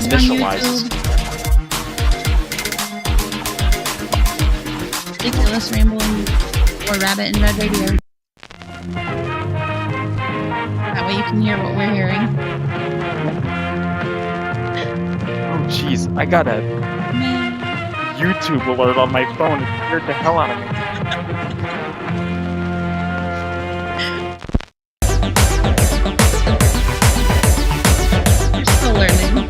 Is it on initialized. YouTube? Ridiculous Rambling or Rabbit and Red Radio. That way you can hear what we're hearing. Oh, jeez. I got a YouTube alert on my phone. It scared the hell out of me. You're still learning.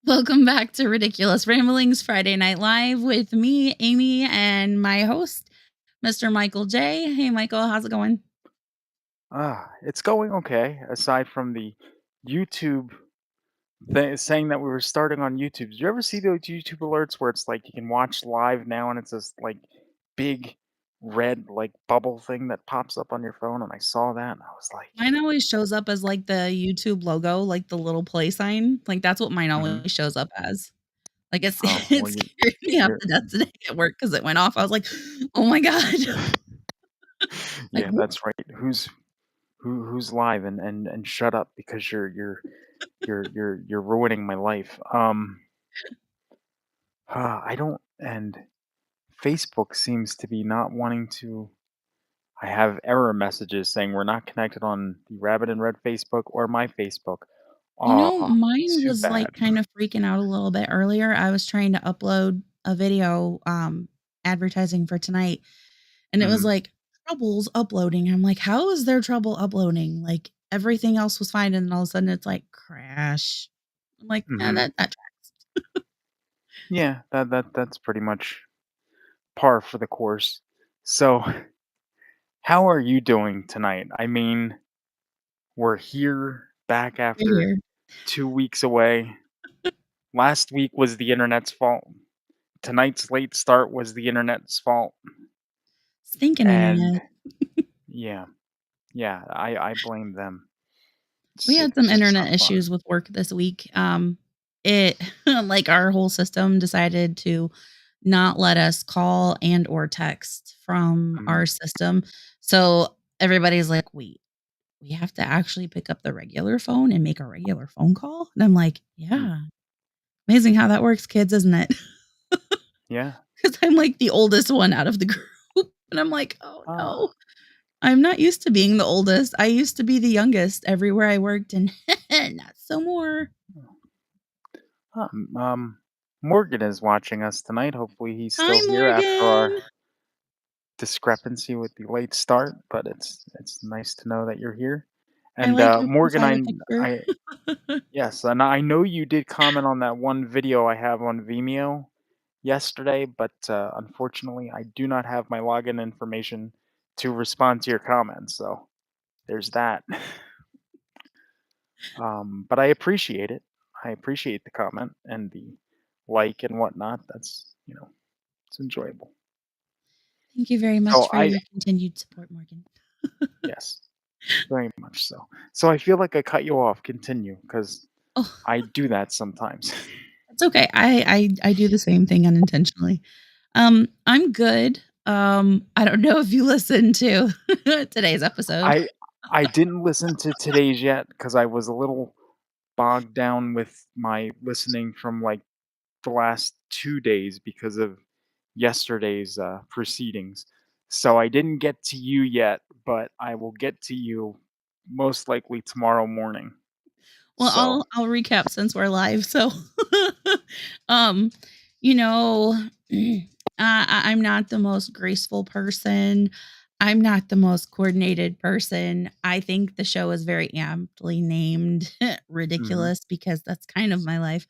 Welcome back to Ridiculous Ramblings Friday Night Live with me, Amy, and my host, Mr. Michael J. Hey, Michael, how's it going? It's going okay, aside from the YouTube saying that we were starting on YouTube. Did you ever see those YouTube alerts where it's like you can watch live now and it's this like big red like bubble thing that pops up on your phone? And I saw that and I was like, Mine always shows up as like the YouTube logo, like the little play sign. Like that's what mine Mhm. always shows up as. Like it well, scared me half you're to death today at work because it went off. I was like, oh my God. Like, yeah, that's right. Who's live and shut up because you're ruining my life. I don't and Facebook seems to be not wanting to. I have error messages saying we're not connected on the Rabbit and Red Facebook or my Facebook. mine Too was like bad. kind of freaking out a little bit earlier. I was trying to upload a video advertising for tonight, and it was Mhm, like troubles uploading. I'm like, how is there trouble uploading? Like everything else was fine, and then all of a sudden it's like crash. I'm like, yeah, mhm. that Yeah, that's pretty much par for the course. So, how are you doing tonight? I mean, we're here back after here. 2 weeks away. Last week was the internet's fault. Tonight's late start was the internet's fault. Stinking And internet. yeah, yeah, I blame them. We had some It's just internet not fun. issues with work this week. It like our whole system decided to not let us call and or text from Mhm, our system. So everybody's like, "Wait, we have to actually pick up the regular phone and make a regular phone call?" And I'm like, mm, "Yeah. Amazing how that works, kids, isn't it?" yeah. Cuz I'm like the oldest one out of the group. And I'm like, "Oh Ah, no. I'm not used to being the oldest. I used to be the youngest everywhere I worked and not so more." um, um, Morgan is watching us tonight. Hopefully, he's Hi, still here after our Morgan. discrepancy with the late start. But it's nice to know that you're here. I And like your Morgan, profile picture. I yes, and I know you did comment on that one video I have on Vimeo yesterday, but unfortunately, I do not have my login information to respond to your comments. So there's that. But I appreciate it. I appreciate the comment and the like and whatnot. That's it's enjoyable. Thank you very So much for I your continued support, Morgan. yes, very much so. So I feel like I cut you off. Continue, because Oh, I do that sometimes. it's okay. I do the same thing unintentionally. I'm good. I don't know if you listened to today's episode. I I didn't listen to today's yet because I was a little bogged down with my listening from like the last 2 days because of yesterday's proceedings. So I didn't get to you yet, but I will get to you most likely tomorrow morning. Well, So, I'll recap since we're live. So, um, you know, I'm not the most graceful person. I'm not the most coordinated person. I think the show is very amply named mhm, Ridiculous because that's kind of my life.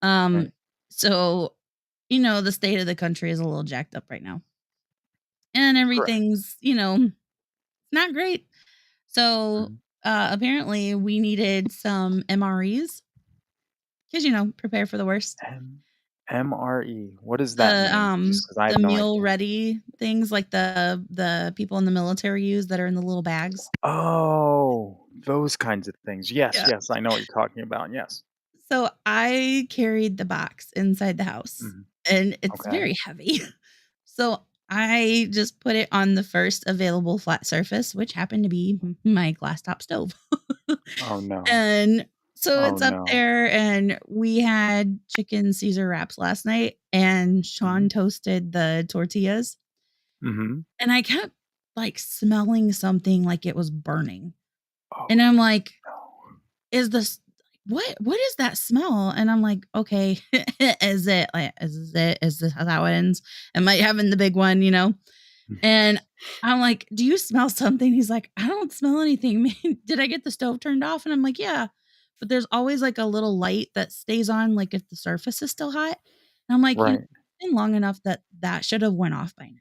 Um, right, so the state of the country is a little jacked up right now. And correct. everything's, not great. So, Mhm, apparently we needed some MREs because, prepare for the worst. MRE. What does that mean? Just 'cause I The have no meal idea. ready things like the people in the military use that are in the little bags. Oh, those kinds of things. Yes, Yeah. yes, I know what you're talking about, yes. So I carried the box inside the house, Mhm. and it's Okay. very heavy. So I just put it on the first available flat surface, which happened to be my glass top stove. Oh, no. And so Oh, it's up no. there, and we had chicken Caesar wraps last night, and Sean Mhm. toasted the tortillas, Mhm. and I kept, like, smelling something like it was burning. And Oh, I'm like, no. "Is this what is that smell?" And I'm like, "Okay, is this how it ends? Am I having the big one?" You know? And I'm like, "Do you smell something?" He's like, "I don't smell anything, man. Did I get the stove turned off?" And I'm like, "Yeah, but there's always, like, a little light that stays on, like, if the surface is still hot." And I'm like, Right. it's been long enough that that should have went off by now."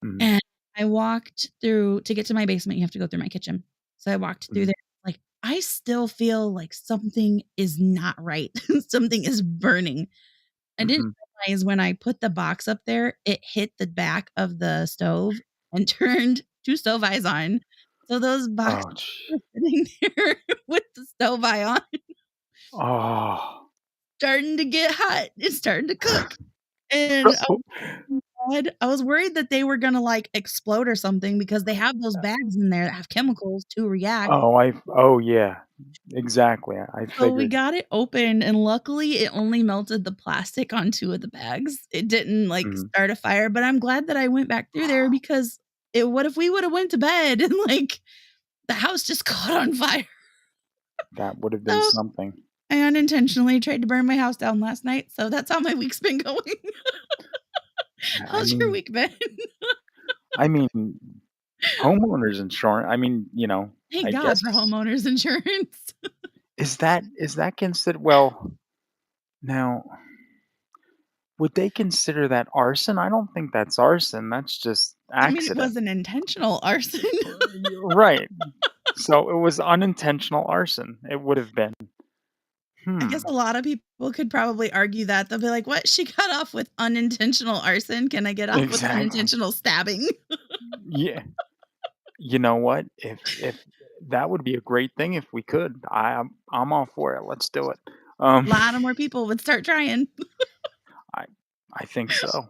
Mhm. And I walked through to get to my basement, you have to go through my kitchen. So I walked through Mhm. there, like, I still feel like something is not right. Something is burning. I didn't Mhm. realize when I put the box up there, it hit the back of the stove and turned 2 stove eyes on. So those boxes Oh, gee. were sitting there with the stove eye on, Oh. starting to get hot. It's starting to cook. And I was worried that they were gonna, like, explode or something because they have those bags in there that have chemicals to react. Oh, yeah. Exactly, I So we figured. got it open, and luckily, it only melted the plastic on 2 of the bags. It didn't, like, Mhm. start a fire, but I'm glad that I went back through there because it what if we woulda went to bed and, like, the house just caught on fire? That would have been So, something. I unintentionally tried to burn my house down last night, so that's how my week's been going. I How's your mean week been? I mean, homeowners insurance, I mean, Thank I God guess for homeowners insurance. is that considered well, now, would they consider that arson? I don't think that's arson, that's just I mean, it accident. wasn't intentional arson. You're right. So, it was unintentional arson, it would have been. I guess Hmm, a lot of people could probably argue that. They'll be like, "What? She got off with unintentional arson. Can I get off with exactly. unintentional stabbing?" Yeah. You know what? If that would be a great thing if we could. I'm all for it, let's do it. A Um, lot of more people would start trying. I I think so.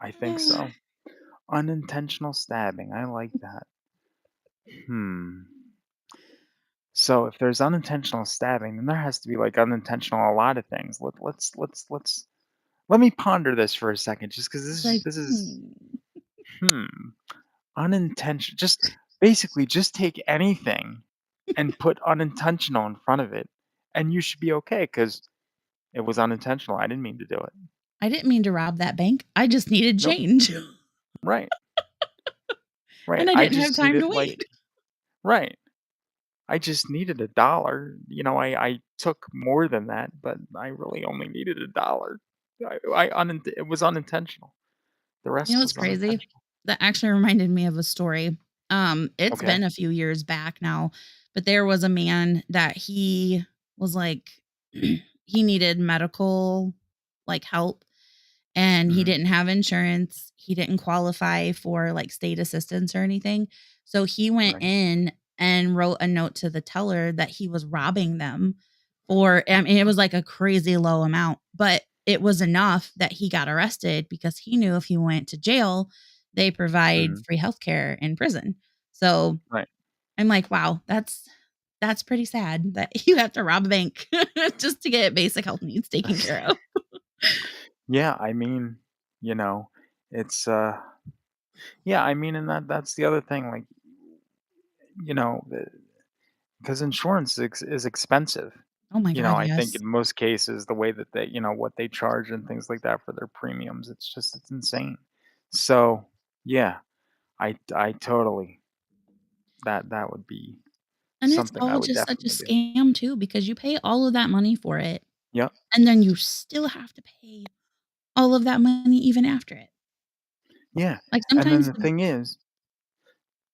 I think so. Unintentional stabbing, I like that. Hmm. So if there's unintentional stabbing, then there has to be, like, unintentional a lot of things. Let me ponder this for a second just 'cause It's like, hmm, unintentional. Just basically, just take anything and put unintentional in front of it, and you should be okay because it was unintentional. I didn't mean to do it. I didn't mean to rob that bank. I just needed Nope. change, Right, right. and I I didn't have just time needed, to like wait. right. I just needed $1. I took more than that, but I really only needed $1. It was unintentional. The You know rest what's was crazy? unintentional. That actually reminded me of a story. It's Okay. been a few years back now, but there was a man that he was like he needed medical, like, help, and he Mhm. didn't have insurance. He didn't qualify for, like, state assistance or anything. So he went Right. in and wrote a note to the teller that he was robbing them for I mean, it was, like, a crazy low amount, but it was enough that he got arrested because he knew if he went to jail, they provide Mhm. free healthcare in prison. So, Right. I'm like, "Wow, that's pretty sad that you have to rob a bank just to get basic health needs taken care of." Yeah, I mean, you know, it's, yeah, I mean, and that's the other thing, like, you know, because insurance is expensive. Oh my god, I think yes. in most cases, the way that what they charge and things like that for their premiums, it's insane. So, yeah, I totally that would be And it's something I all would just such a definitely do. scam too because you pay all of that money for it, Yep. and then you still have to pay all of that money even after it. Yeah, Like, and then sometimes the the thing is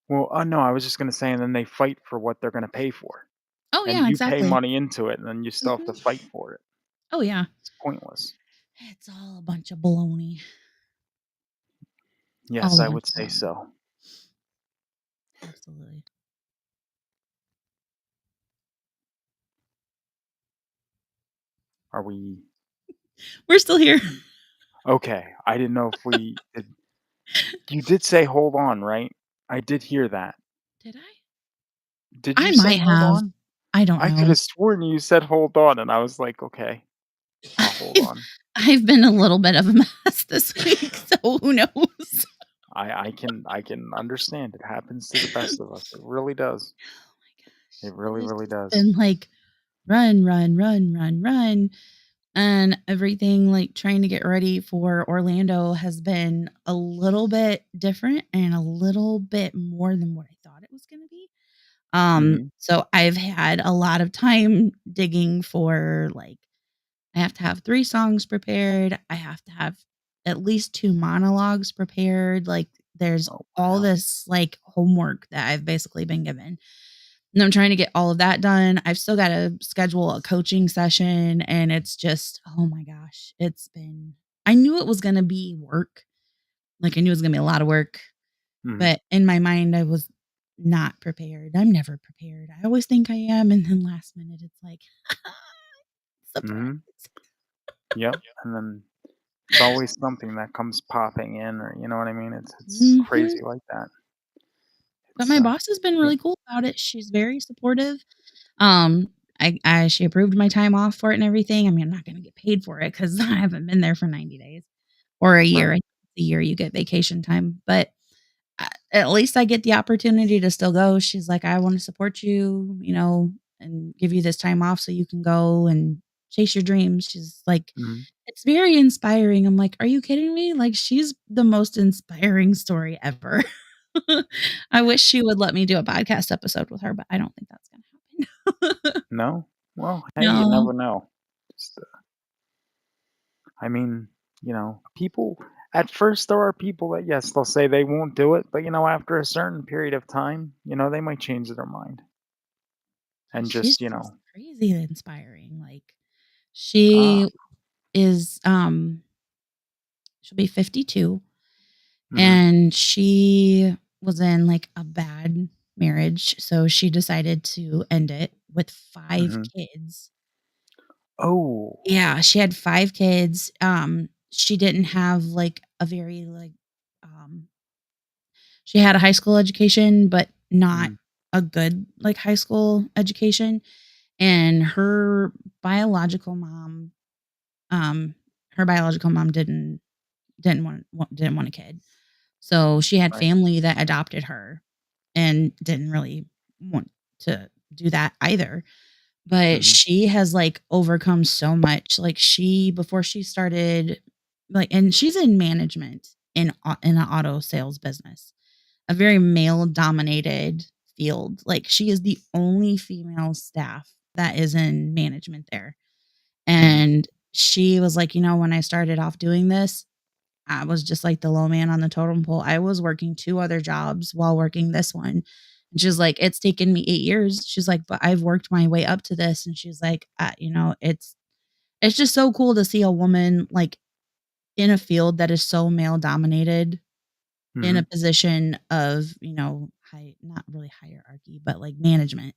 well, no, I was just gonna say, and then they fight for what they're gonna pay for, Oh, and yeah, you pay exactly. money into it, and then you still have to Mhm. fight for it. Oh, yeah. It's pointless. It's all a bunch of baloney. All Yes, a I bunch would of say baloney. so. Absolutely. Are we We're still here. okay? I didn't know if we did. You did say hold on, right? I did hear that. Did I? Did I you say might hold have. on? I don't I could know. have sworn you said hold on, and I was like, okay, I'll hold I've on. I've been a little bit of a mess this week, so who knows? I can understand. It happens to the best of us. It really does. Oh my gosh. It really, It's really just does. been like run, run, run, run, run. And everything like trying to get ready for Orlando has been a little bit different and a little bit more than what I thought it was going to be. Mhm. So I've had a lot of time digging for like I have to have 3 songs prepared. I have to have at least 2 monologues prepared. Like there's Oh, all wow. this like homework that I've basically been given. And I'm trying to get all of that done. I've still got to schedule a coaching session and it's just, oh my gosh, it's been I knew it was going to be work. Like I knew it was going to be a lot of work, Mhm. but in my mind I was not prepared. I'm never prepared. I always think I am and then last minute it's like surprise. Mhm. Yep, and then it's always something that comes popping in or you know what I mean? It's Mhm. crazy like that. But It's, my boss has been yeah. really cool about it. She's very supportive. Um, I she approved my time off for it and everything. I mean, I'm not gonna get paid for it because I haven't been there for 90 days or a year. I Right. think it's a year you get vacation time, but at least I get the opportunity to still go. She's like, "I wanna support you, and give you this time off so you can go and chase your dreams." She's like, Mhm. "It's very inspiring." I'm like, "Are you kidding me?" Like, she's the most inspiring story ever. I wish she would let me do a podcast episode with her, but I don't think that's gonna happen. No? Well, hey, you No. never know. Just, I mean, people at first there are people that yes, they'll say they won't do it, but after a certain period of time, they might change their mind Yeah, and she's just, just crazy inspiring, like, she ah, is, she'll be 52, mhm, and she was in, like, a bad marriage, so she decided to end it with 5 mhm. kids. Oh, Yeah, she had 5 kids, she didn't have, like, a very, um she had a high school education, but not mhm, a good, like, high school education, and um, her biological mom didn't want a kid. So, she had right, family that adopted her and didn't really want to do that either. But mhm, she has, like, overcome so much, like, she before she started and she's in management in an auto sales business, a very male dominated field, like, she is the only female staff that is in management there, mhm, and she was like, when I started off doing this, I was just like the low man on the totem pole. I was working 2 other jobs while working this one. And she's like, "It's taken me 8 years." She's like, "But I've worked my way up to this." And she's like, it's just so cool to see a woman, like, in a field that is so male dominated, in a mhm, position of, high not really hierarchy, but, like, management,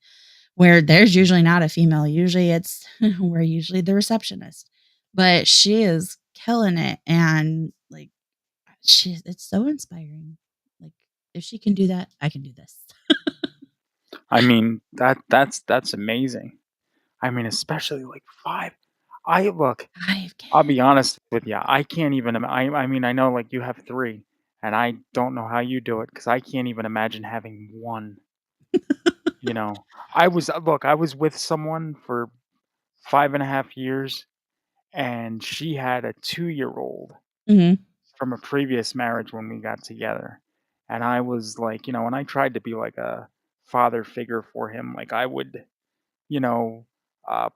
where there's usually not a female. Usually it's we're usually the receptionist. But she is killing it, and, like, it's so inspiring. Like, if she can do that, I can do this. I mean, that's amazing. I mean, especially, like, 5 I look, 5 I'll be kids. honest with you, I can't even I mean, I know, like, you have 3, and I don't know how you do it because I can't even imagine having 1, you know? I was with someone for 5.5 years, and she had a 2-year-old Mhm. from a previous marriage when we got together, and I was like, and I tried to be like a father figure for him, like, I would you know,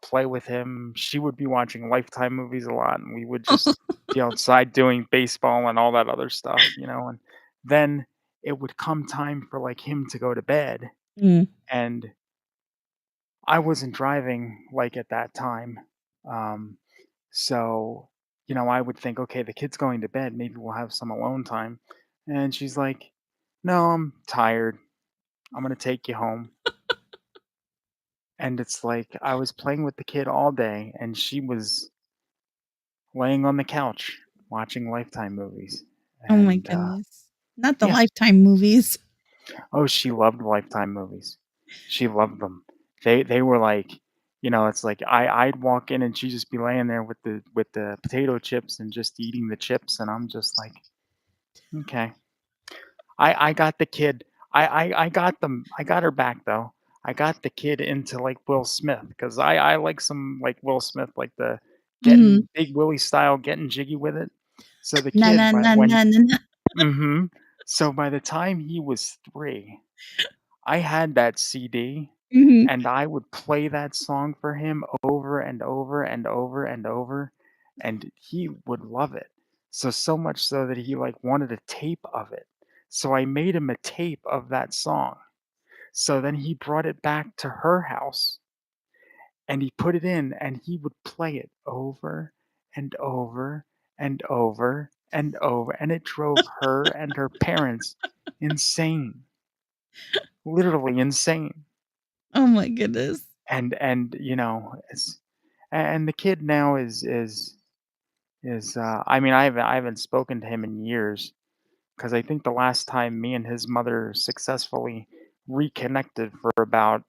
play with him. She would be watching Lifetime movies a lot, and we would just be outside doing baseball and all that other stuff. And then it would come time for like him to go to bed, Mm. and I wasn't driving like at that time. Um, so I would think, "Okay, the kid's going to bed, maybe we'll have some alone time." And she's like, "No, I'm tired. I'm gonna take you home." And it's like, I was playing with the kid all day, and she was laying on the couch watching Lifetime movies. Oh my And, goodness. Not the yeah. Lifetime movies. Oh, she loved Lifetime movies. She loved them. They were like, it's like I'd walk in and she'd just be laying there with the potato chips and just eating the chips, and I'm just like, "Okay." I got the kid. I got them. I got her back though. I got the kid into like Will Smith because I like some like Will Smith, like the Mhm. getting Big Willie style, getting jiggy with it. So the Na na kid, na but when na na na. hmm so by the time he was 3, I had that CD, Mhm. and I would play that song for him over and over and over and over, and he would love it. So much so that he, like, wanted a tape of it. So I made him a tape of that song. So then he brought it back to her house, and he put it in, and he would play it over and over and over and over, and it drove her and her parents insane, literally insane. Oh my goodness. And it's and the kid now is I mean, I haven't spoken to him in years because I think the last time me and his mother successfully reconnected for about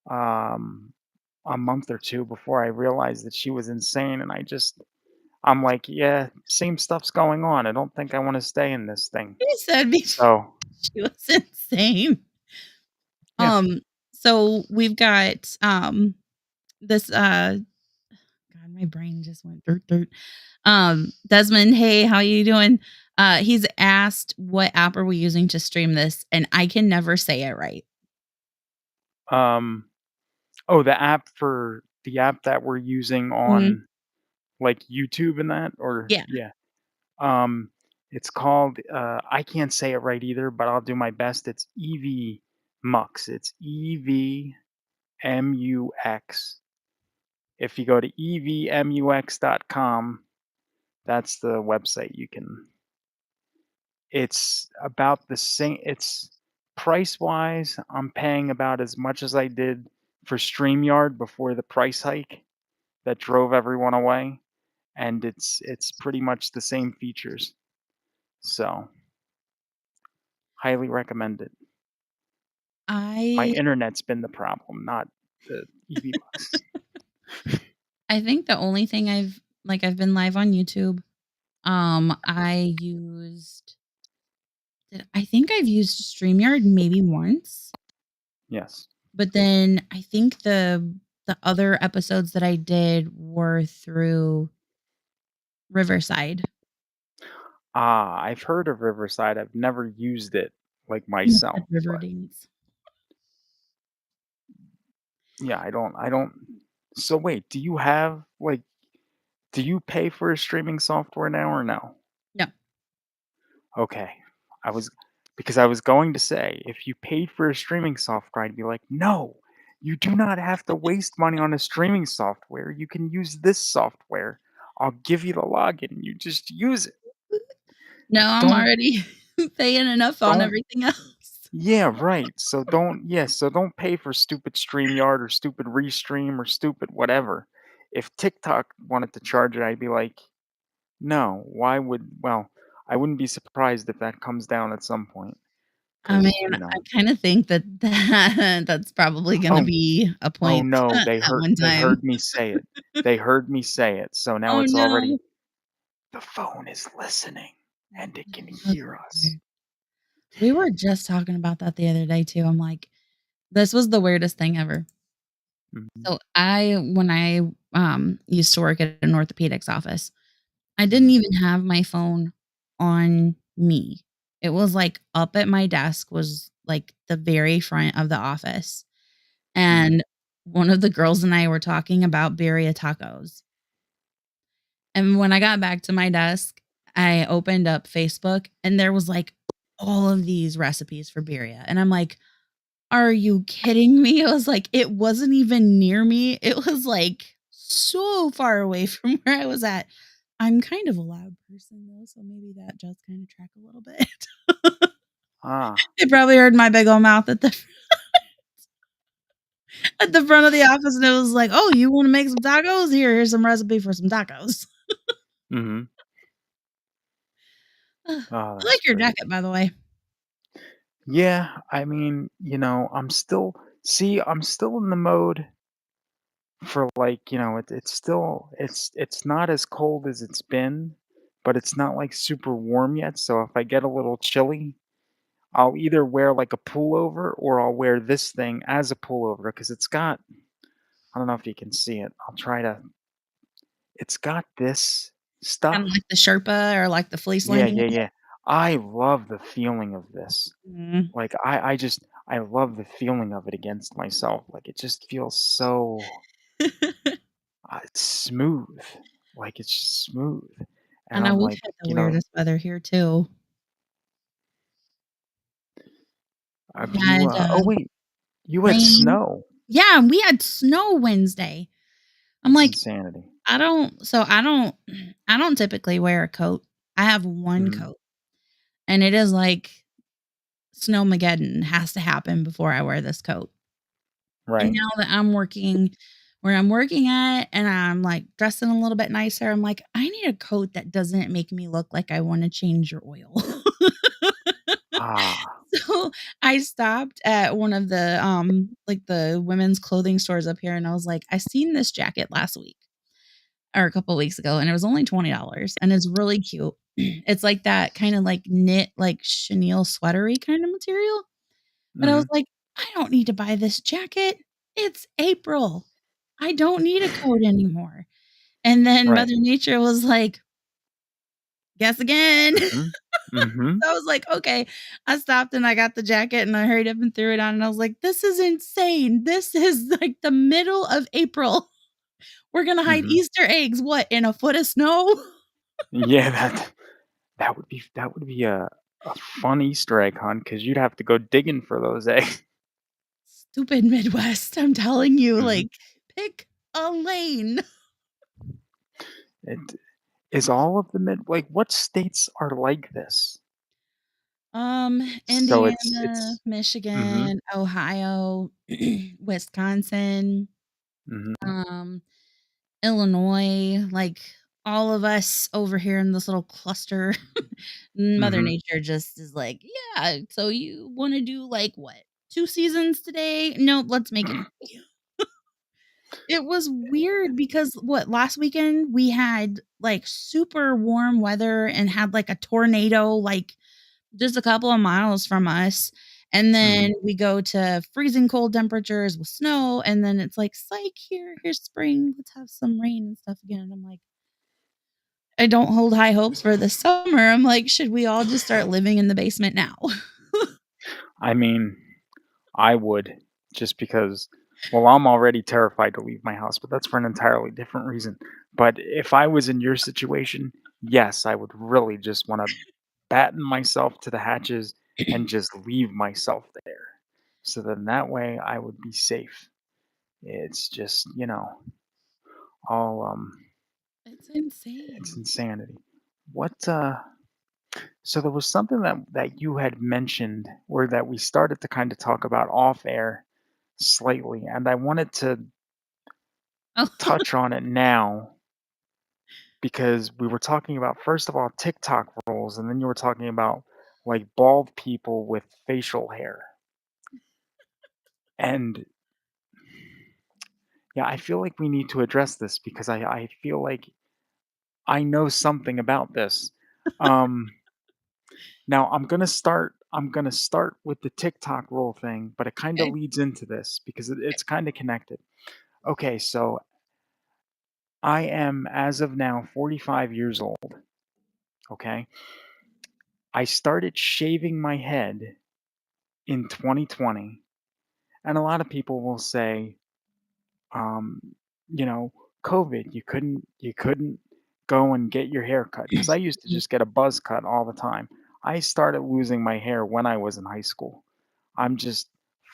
um a month or two before I realized that she was insane, and I'm like, yeah, same stuff's going on. I don't think I want to stay in this thing. You said before So she was insane. yeah. Um, so we've got, this, God, my brain just went dirt, dirt. Desmond, hey, how you doing? He's asked what app are we using to stream this, and I can never say it right. Um oh, the app that we're using Mhm. on like YouTube and that, or Yeah. yeah. Um, it's called, I can't say it right either, but I'll do my best. It's EV Mux. It's EVMUX. If you go to evmux.com, that's the website you can. It's about the same. It's price wise, I'm paying about as much as I did for StreamYard before the price hike that drove everyone away. And it's pretty much the same features. So highly recommend it. My I internet's been the problem, not the EV Bucks. I think the only thing I've been live on YouTube. I used I think I've used StreamYard maybe once, Yes. but then I think the other episodes that I did were through Riverside. Ah, I've heard of Riverside, I've never used it, like, You must have myself, but Riverdance. yeah, I don't so wait, do you pay for a streaming software now or no? No. Okay. I was because I was going to say, if you paid for a streaming software, I'd be like, "No, you do not have to waste money on a streaming software, you can use this software. I'll give you the login, you just use it. No, I'm Don't already paying enough on don't everything else. Yeah, right. So don't pay for stupid StreamYard or stupid Restream or stupid whatever. If TikTok wanted to charge it, I'd be like, "No, why would" well, I wouldn't be surprised if that comes down at some point, I because mean, I kinda think that's probably gonna oh, be a oh, point no, at one they time. heard me say it. They heard me say it, so now Oh, it's already no. the phone is listening, and it can hear us. Okay. We were just talking about that the other day too. I'm like, this was the weirdest thing ever. Mhm, So when I used to work at an orthopedics office, I didn't mhm, even have my phone on me. It was like up at my desk was like the very front of the office. mhm. And one of the girls and I were talking about birria tacos. And when I got back to my desk, I opened up Facebook and there was like all of these recipes for birria. And I'm like, are you kidding me? I was like, it wasn't even near me. It was like so far away from where I was at. I'm kind of a loud person though, so maybe that does kinda track a little bit. Ah. They probably heard my big old mouth at the front of the office, and it was like, "Oh, you wanna make some tacos? Here's some recipe for some tacos." Mhm. I Oh, that's like your great. jacket, by the way. Yeah, I mean, I'm still in the mode for, like, it's still it's not as cold as it's been, but it's not, like, super warm yet, so if I get a little chilly, I'll either wear, like, a pullover or I'll wear this thing as a pullover because I don't know if you can see it. It's got this Kinda stuff. like the Sherpa or like the fleece Yeah, lining yeah, on it. yeah. I love the feeling of this. Mhm. Like, I love the feeling of it against myself. Like, it just feels so, it's smooth. Like, it's just smooth. I And know I'm we've like, had the weirdest weather here too. We have you, had, oh, wait, you had rain. snow. Yeah, we had snow Wednesday. I'm That's like, insanity. I don't typically wear a coat. I have one Mhm. coat, and it is like snowmageddon has to happen before I wear this coat. And Right. now that I'm working where I'm working at and I'm, like, dressing a little bit nicer, I'm like, "I need a coat that doesn't make me look like I wanna change your oil." Ah. So, I stopped at one of the, like, the women's clothing stores up here, and I was like, "I seen this jacket last week or a couple weeks ago, and it was only $20, and it's really cute." It's like that kinda, like, knit, like, chenille sweatery kinda material, but I was Mhm. like, "I don't need to buy this jacket. It's April. I don't need a coat anymore." And then Right. Mother Nature was like, "Guess again." Mhm. Mhm. So I was like, "Okay." I stopped and I got the jacket and I hurried up and threw it on and I was like, "This is insane. This is like the middle of April. We're gonna hide Mhm. Easter eggs, what, in a foot of snow?" Yeah, that would be a fun Easter egg hunt because 'cause you'd have to go digging for those eggs. Stupid Midwest, I'm telling you, Mhm. like, pick a lane. It is all of the what states are like this? So Indiana, it's Mhm. Michigan, Ohio, Wisconsin, Mhm. um, Illinois, like, all of us over here in this little cluster. Mother Mhm. Nature just is like, "Yeah, so you wanna do, like, what, 2 seasons today? Nope, let's make it 3." It was weird because what, last weekend, we had, like, super warm weather and had, like, a tornado, like, just a couple of miles from us, and then Mhm. we go to freezing cold temperatures with snow, and then it's like, "Psych, here's spring, let's have some rain and stuff again," and I'm like, I don't hold high hopes for this summer. I'm like, "Should we all just start living in the basement now?" I mean, I would just because well, I'm already terrified to leave my house, but that's for an entirely different reason. But if I was in your situation, yes, I would really just wanna batten myself to the hatches and just leave myself there. So then that way I would be safe. It's just, all, It's it's insane. insanity. What, so there was something that you had mentioned or that we started to kind of talk about off air slightly, and I wanted to Oh, touch on it now because we were talking about first of all TikTok rules, and then you were talking about like bald people with facial hair. And yeah, I feel like we need to address this because I feel like I know something about this. Um, Now I'm gonna start with the TikTok rule thing, but it kind of okay. leads into this because it's kind of connected. Okay, so I am as of now 45 years old. Okay, I started shaving my head in 2020, and a lot of people will say, um, you know, COVID, you couldn't go and get your hair cut because I used to Mhm. just get a buzz cut all the time. I started losing my hair when I was in high school. I'm just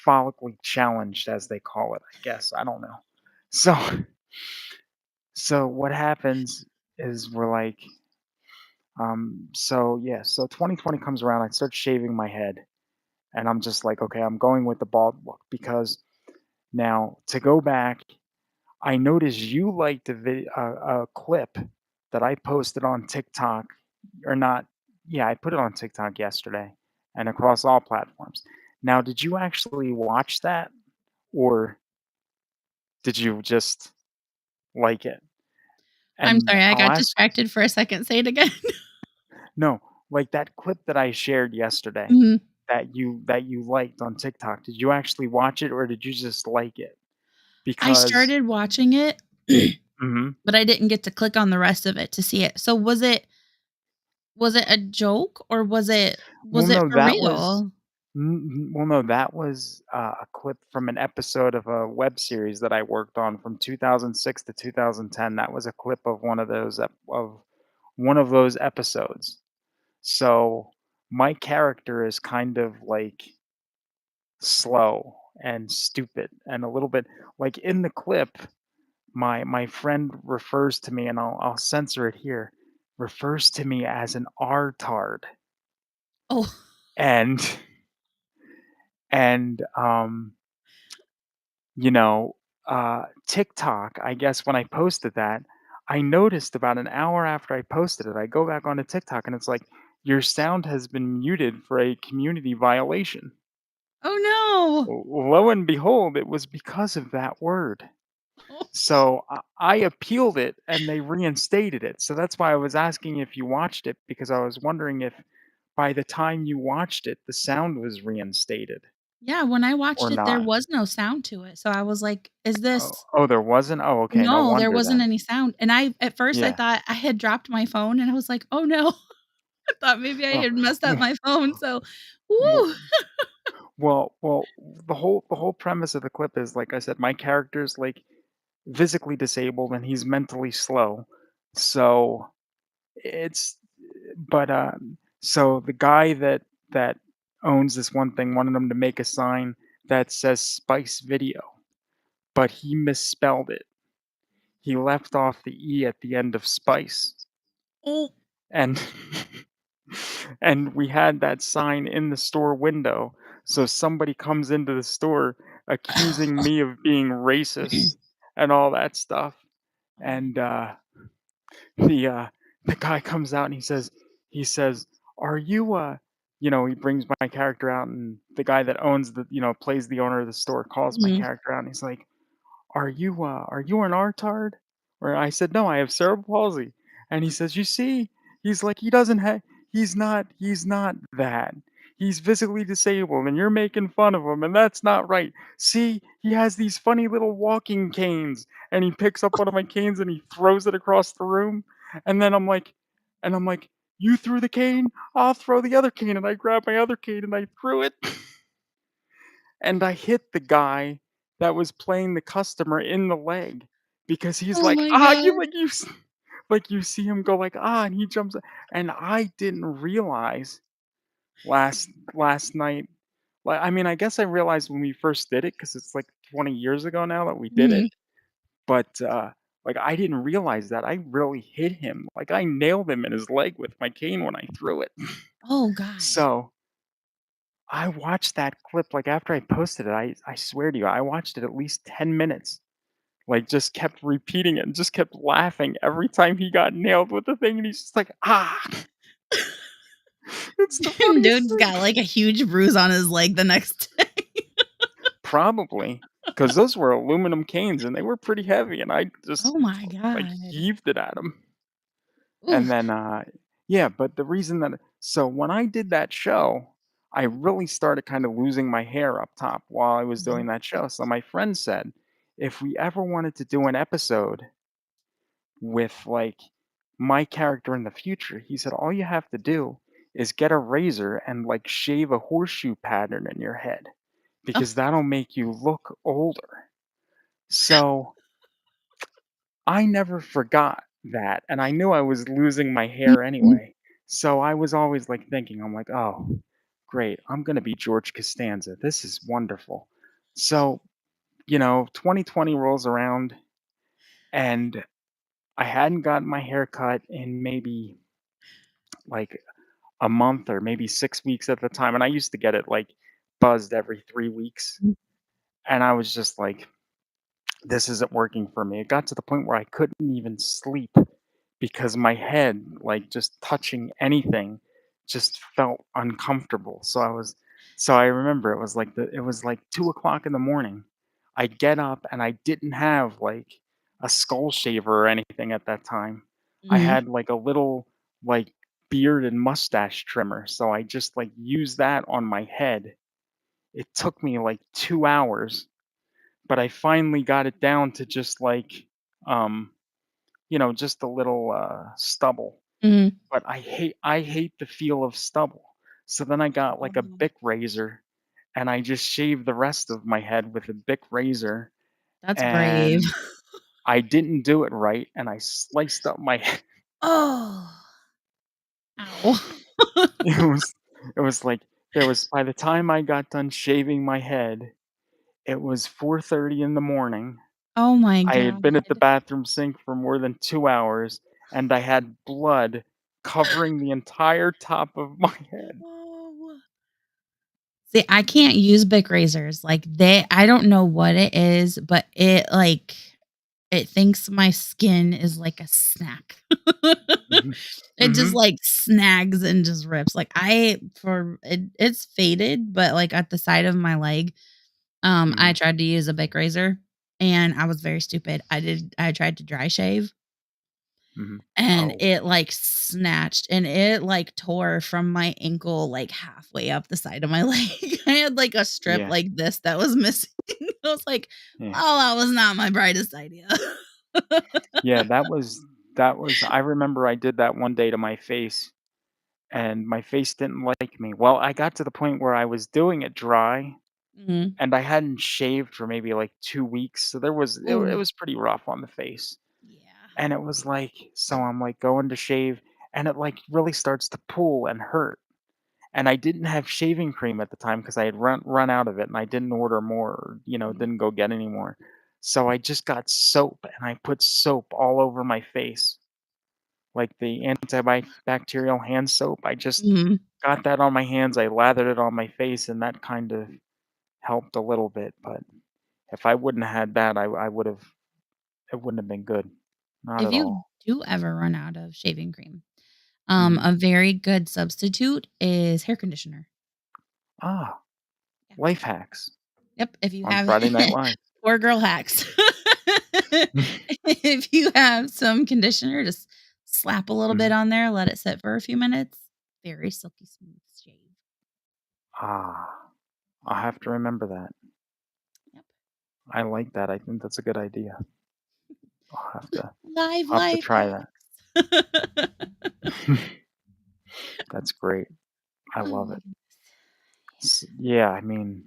follically challenged, as they call it, I guess. I don't know. So, so what happens? is we're like, so yeah, so 2020 comes around, I start shaving my head, and I'm just like, okay, I'm going with the bald look because now to go back, I noticed you liked a clip that I posted on TikTok, or not. Yeah, I put it on TikTok yesterday and across all platforms. Now, did you actually watch that, or did you just like it? I'm And sorry, I I'll got ask, distracted for a second. Say it again. no, like that clip that I shared yesterday Mhm. that you liked on TikTok. Did you actually watch it, or did you just like it? I Because started watching it, mhm. but I didn't get to click on the rest of it to see it. So was it a joke or Well, was it no, for that was real? well, no, that was, a clip from an episode of a web series that I worked on from 2006 to 2010. That was a clip of one of those episodes. So, my character is kind of, like, slow and stupid and a little bit like, in the clip, my friend refers to me, and I'll censor it here, refers to me as an R-tard, Oh, and and, you know, TikTok, I guess when I posted that, I noticed about an hour after I posted it, I go back onto TikTok and it's like, your sound has been muted for a community violation. oh Lo and behold, it was because of that word. no. So I appealed it and they reinstated it. So that's why I was asking if you watched it because I was wondering if by the time you watched it, the sound was reinstated Yeah, when I watched or it, there not. was no sound to it. So I was like, "Is Oh, this?" oh, there wasn't? Oh, okay. No No, there wonder wasn't then. any sound. And I at first I Yeah. thought I had dropped my phone and I was like, "Oh no." I thought maybe I Oh, had messed up w my phone. So, w woo. well, the whole premise of the clip is, like I said, my character's, like, physically disabled and he's mentally slow. So, it's but, so the guy that owns this one thing wanted him to make a sign that says "Spice Video," but he misspelled it. He left off the E at the end of spice, Oh. and and we had that sign in the store window, so somebody comes into the store accusing me of being racist and all that stuff, Oh my and, the, uh the guy comes out and he says, "Are you, he brings my character out, and the guy that owns plays the owner of the store calls my mhm. character out, and he's like, are you an RTARD?" Or I said, "No, I have cerebral palsy." And he says, "You see?" He's like, "He doesn't have he's not that. He's physically disabled and you're making fun of him and that's not right. See, he has these funny little walking canes." And he picks up one of my canes and he throws it across the room. And then I'm like, "You threw the cane? I'll throw the other cane." And I grabbed my other cane and I threw it. And I hit the guy that was playing the customer in the leg because he's Oh like, my "Ah," god. like, you see him go like, "Ah," and he jumps and I didn't realize last night, like, I mean, I guess I realized when we first did it because it's, like, 20 years ago now that we did it, Mhm. but, like, I didn't realize that I really hit him, like, I nailed him in his leg with my cane when I threw it. Oh god. So I watched that clip, like, after I posted it, I swear to you, I watched it at least 10 minutes, like, just kept repeating it and just kept laughing every time he got nailed with the thing, and he's just like, "Ah!" It's the funniest Dude's thing. got like a huge bruise on his leg the next day. Probably, because those were aluminum canes, and they were pretty heavy, and I just, Oh my like, god. heaved it at him. And Oof. then, yeah, but the reason that so when I did that show, I really started kind of losing my hair up top while I was Mhm. doing that show. So my friend said, if we ever wanted to do an episode with like my character in the future, he said, all you have to do is get a razor and like shave a horseshoe pattern in your head because that'll make you look older. So I never forgot that, and I knew I was losing my hair Mhm. anyway. So I was always like thinking, I'm like, oh, great, I'm gonna be George Costanza. This is wonderful. So, 2020 rolls around and I hadn't gotten my hair cut in maybe, like, a month or maybe 6 weeks at the time, and I used to get it, like, buzzed every 3 weeks, Mm, and I was just like, "This isn't working for me." It got to the point where I couldn't even sleep because my head, like, just touching anything just felt uncomfortable. So I remember it was like 2 o'clock in the morning. I'd get up and I didn't have, like, a skull shaver or anything at that time. I mhm, had, like, a little, like, beard and mustache trimmer, so I just, like, used that on my head. It took me, like, 2 hours, but I finally got it down to just, like, um, just a little, stubble. mhm. But I hate the feel of stubble. So then I got, like, a Oh, Bic razor, and I just shaved the rest of my head with a Bic razor, that's brave. and I didn't do it right, and I sliced up my head. Oh, ow. It was it was like there was by the time I got done shaving my head, it was 4:30 in the morning. Oh my I had god. been at the bathroom sink for more than 2 hours, and I had blood covering the entire top of my head. Oh. See, I can't use Bic razors, like, I don't know what it is, but it thinks my skin is like a snack. Mhm. It just, Mhm. like, snags and just rips, like, it's faded, but, like, at the side of my leg, I Mhm. tried to use a Bic razor, and I was very stupid. I tried to dry shave, Mhm. and Oh, it, like, snatched, and it, like, tore from my ankle, like, halfway up the side of my leg. I had, like, a strip yeah, like this that was missing. I was like, yeah. "Oh, that was not my brightest idea." Yeah, that was I remember I did that one day to my face, and my face didn't like me. Well, I got to the point where I was doing it dry, Mhm. and I hadn't shaved for maybe, like, 2 weeks, so it Ooh, was pretty rough on the face, yeah. and it was like so I'm, like, going to shave, and it, like, really starts to pull and hurt. And I didn't have shaving cream at the time because I had run out of it, and I didn't order more, or, Mhm. didn't go get any more. So I just got soap, and I put soap all over my face, like the antibacterial hand soap. I just Mhm. got that on my hands, I lathered it on my face, and that kind of helped a little bit, but if I wouldn't have had that, I would've it wouldn't have been good. Not If at you all. do ever run out of shaving cream, Mhm. a very good substitute is hair conditioner. Ah, Yeah. life hacks Yep, if you on have Friday Night Live. poor girl hacks. If you have some conditioner, just slap a little bit Mhm. on there, let it sit for a few minutes. Very silky smooth shave. Ah, I'll have to remember that. Yep. I like that, I think that's a good idea. I'll have to Live I'll have to life try that. hacks. That's great. I Oh love my it. goodness. Yeah, I mean,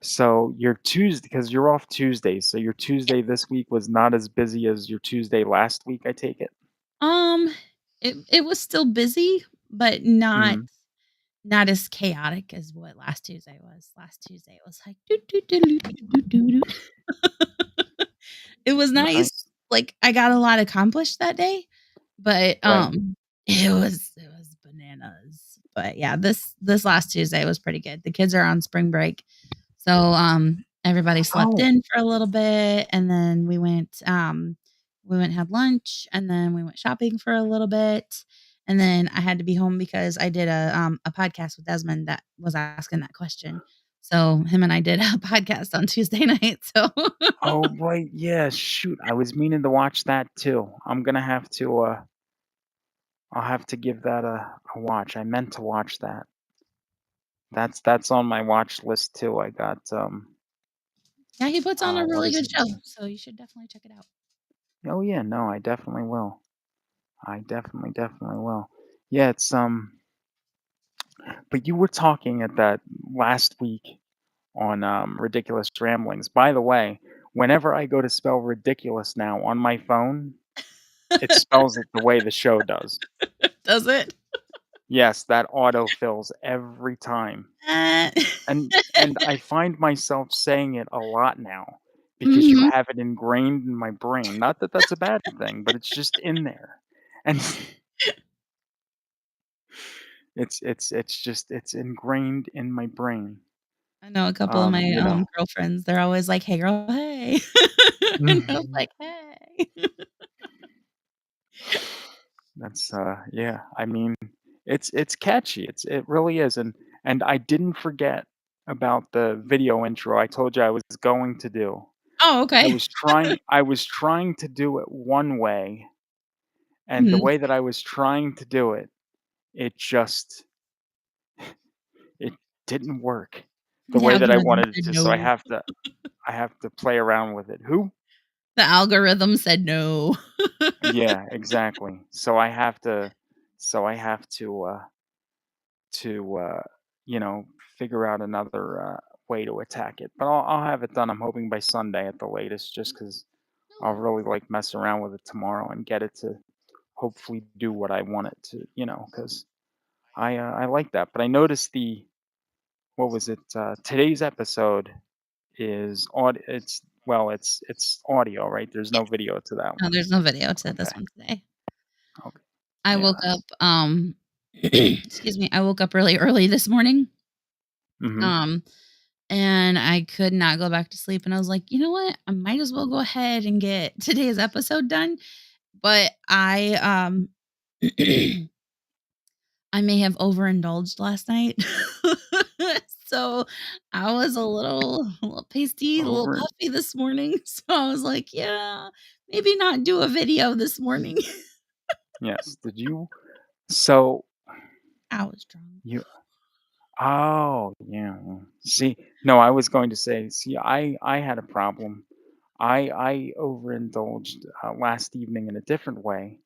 so your Tuesday because you're off Tuesdays, so your Yep. Tuesday this week was not as busy as your Tuesday last week, I take it? Um, it was still busy, but not Mhm. not as chaotic as what last Tuesday was. Last Tuesday was like doot, doot, doot, doot, doot, doot, doot. It was nice. Nice. Like, I got a lot accomplished that day, but, Right. it was bananas. But, yeah, this last Tuesday was pretty good. The kids are on spring break, so, everybody slept Oh, in for a little bit, and then we went and had lunch, and then we went shopping for a little bit, and then I had to be home because I did a podcast with Desmond that was asking that question. So, him and I did a podcast on Tuesday night, so oh, right, yeah, shoot, I was meaning to watch that too. I'll have to give that a watch. I meant to watch that. That's on my watch list too. I got, Yeah, he puts on a what really is good it? show, so you should definitely check it out. Oh, yeah, no, I definitely will. I definitely, definitely will. Yeah, but you were talking at that last week on, Ridiculous Ramblings. By the way, whenever I go to spell ridiculous now on my phone, it spells it the way the show does. Does it? Yes, that auto fills every time. Uh, And I find myself saying it a lot now because you Mhm. have it ingrained in my brain. Not that that's a bad thing, but it's just in there. And it's ingrained in my brain. I know a couple of my, You know. girlfriends, they're always like, "Hey, girl, hey." And I was Mhm. like, "Hey." That's, yeah, I mean, it's catchy, it really is, and I didn't forget about the video intro I told you I was going to do. Oh, okay. I was trying to do it one way, and the Mhm. way that I was trying to do it, it just it didn't work the The way that I algorithm wanted it said to, so no. I have to play around with it. Who? The algorithm said no. Yeah, exactly. So I have to, you know, figure out another, way to attack it, but I'll have it done, I'm hoping by Sunday at the latest, just because 'cause I'll Oh, really, like, mess around with it tomorrow and get it to hopefully do what I want it to, because I like that, but I noticed what was it? Today's episode is it's audio, right? There's yeah. no video to that No, one. there's no video to Okay, this one today. okay. I Yeah, woke up, that's excuse me, I woke up really early this morning, mhm. um, and I could not go back to sleep, and I was like, "You know what? I might as well go ahead and get today's episode done." But I may have overindulged last night. So, I was a little pasty, a little Over puffy this morning, so I was like, "Yeah, maybe not do a video this morning." yes, did you so I was drunk. you Oh, yeah. See, no, I was going to say, see, I had a problem. I overindulged last evening in a different way.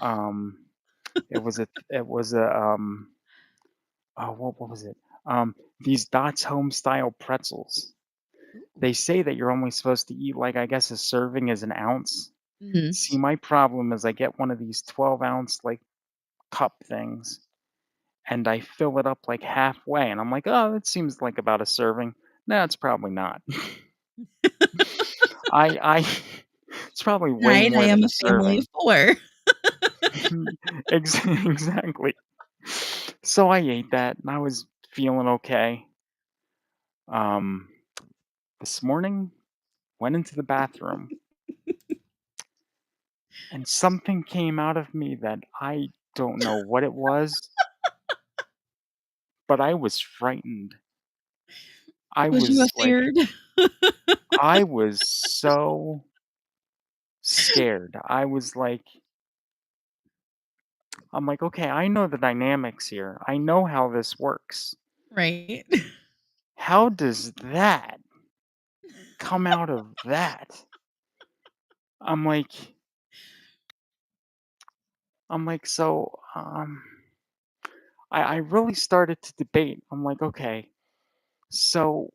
Um, it was a oh, what was it? These Dots Home style pretzels. Ooh. They say that you're only supposed to eat like I guess a serving is an ounce. Mhm. See, my problem is I get one of these 12-ounce like cup things and I fill it up like halfway, and I'm like, "Oh, that seems like about a serving." No, it's probably not. I it's probably way Right, I more than am a a family of serving. 4. Exactly. So I ate that, and I was feeling okay. Um, this morning, went into the bathroom, and something came out of me that I don't know what it was, but I was frightened. I Was you was like, afeared? I was so scared. I'm like, "Okay, I know the dynamics here. I know how this works. Right. How does that come out of that?" I'm like "So, I really started to debate. I'm like, "Okay, so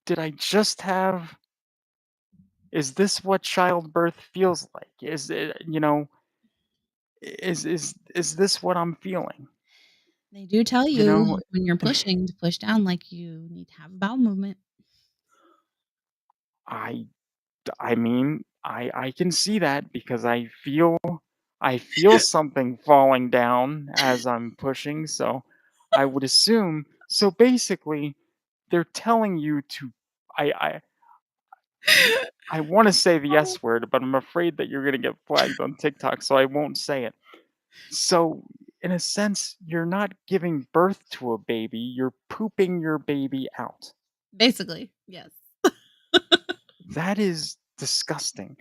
did I just have is this what childbirth feels like? Is it, is this what I'm feeling?" They do tell You you know? when you're pushing to push down, like, you need to have a bowel movement. I I mean, I can see that because I feel something falling down as I'm pushing, so I would assume so basically, they're telling you to I I wanna say the Oh. S word, but I'm afraid that you're gonna get flagged on TikTok, so I won't say it. So, in a sense, you're not giving birth to a baby, you're pooping your baby out. Basically, yes. That is disgusting.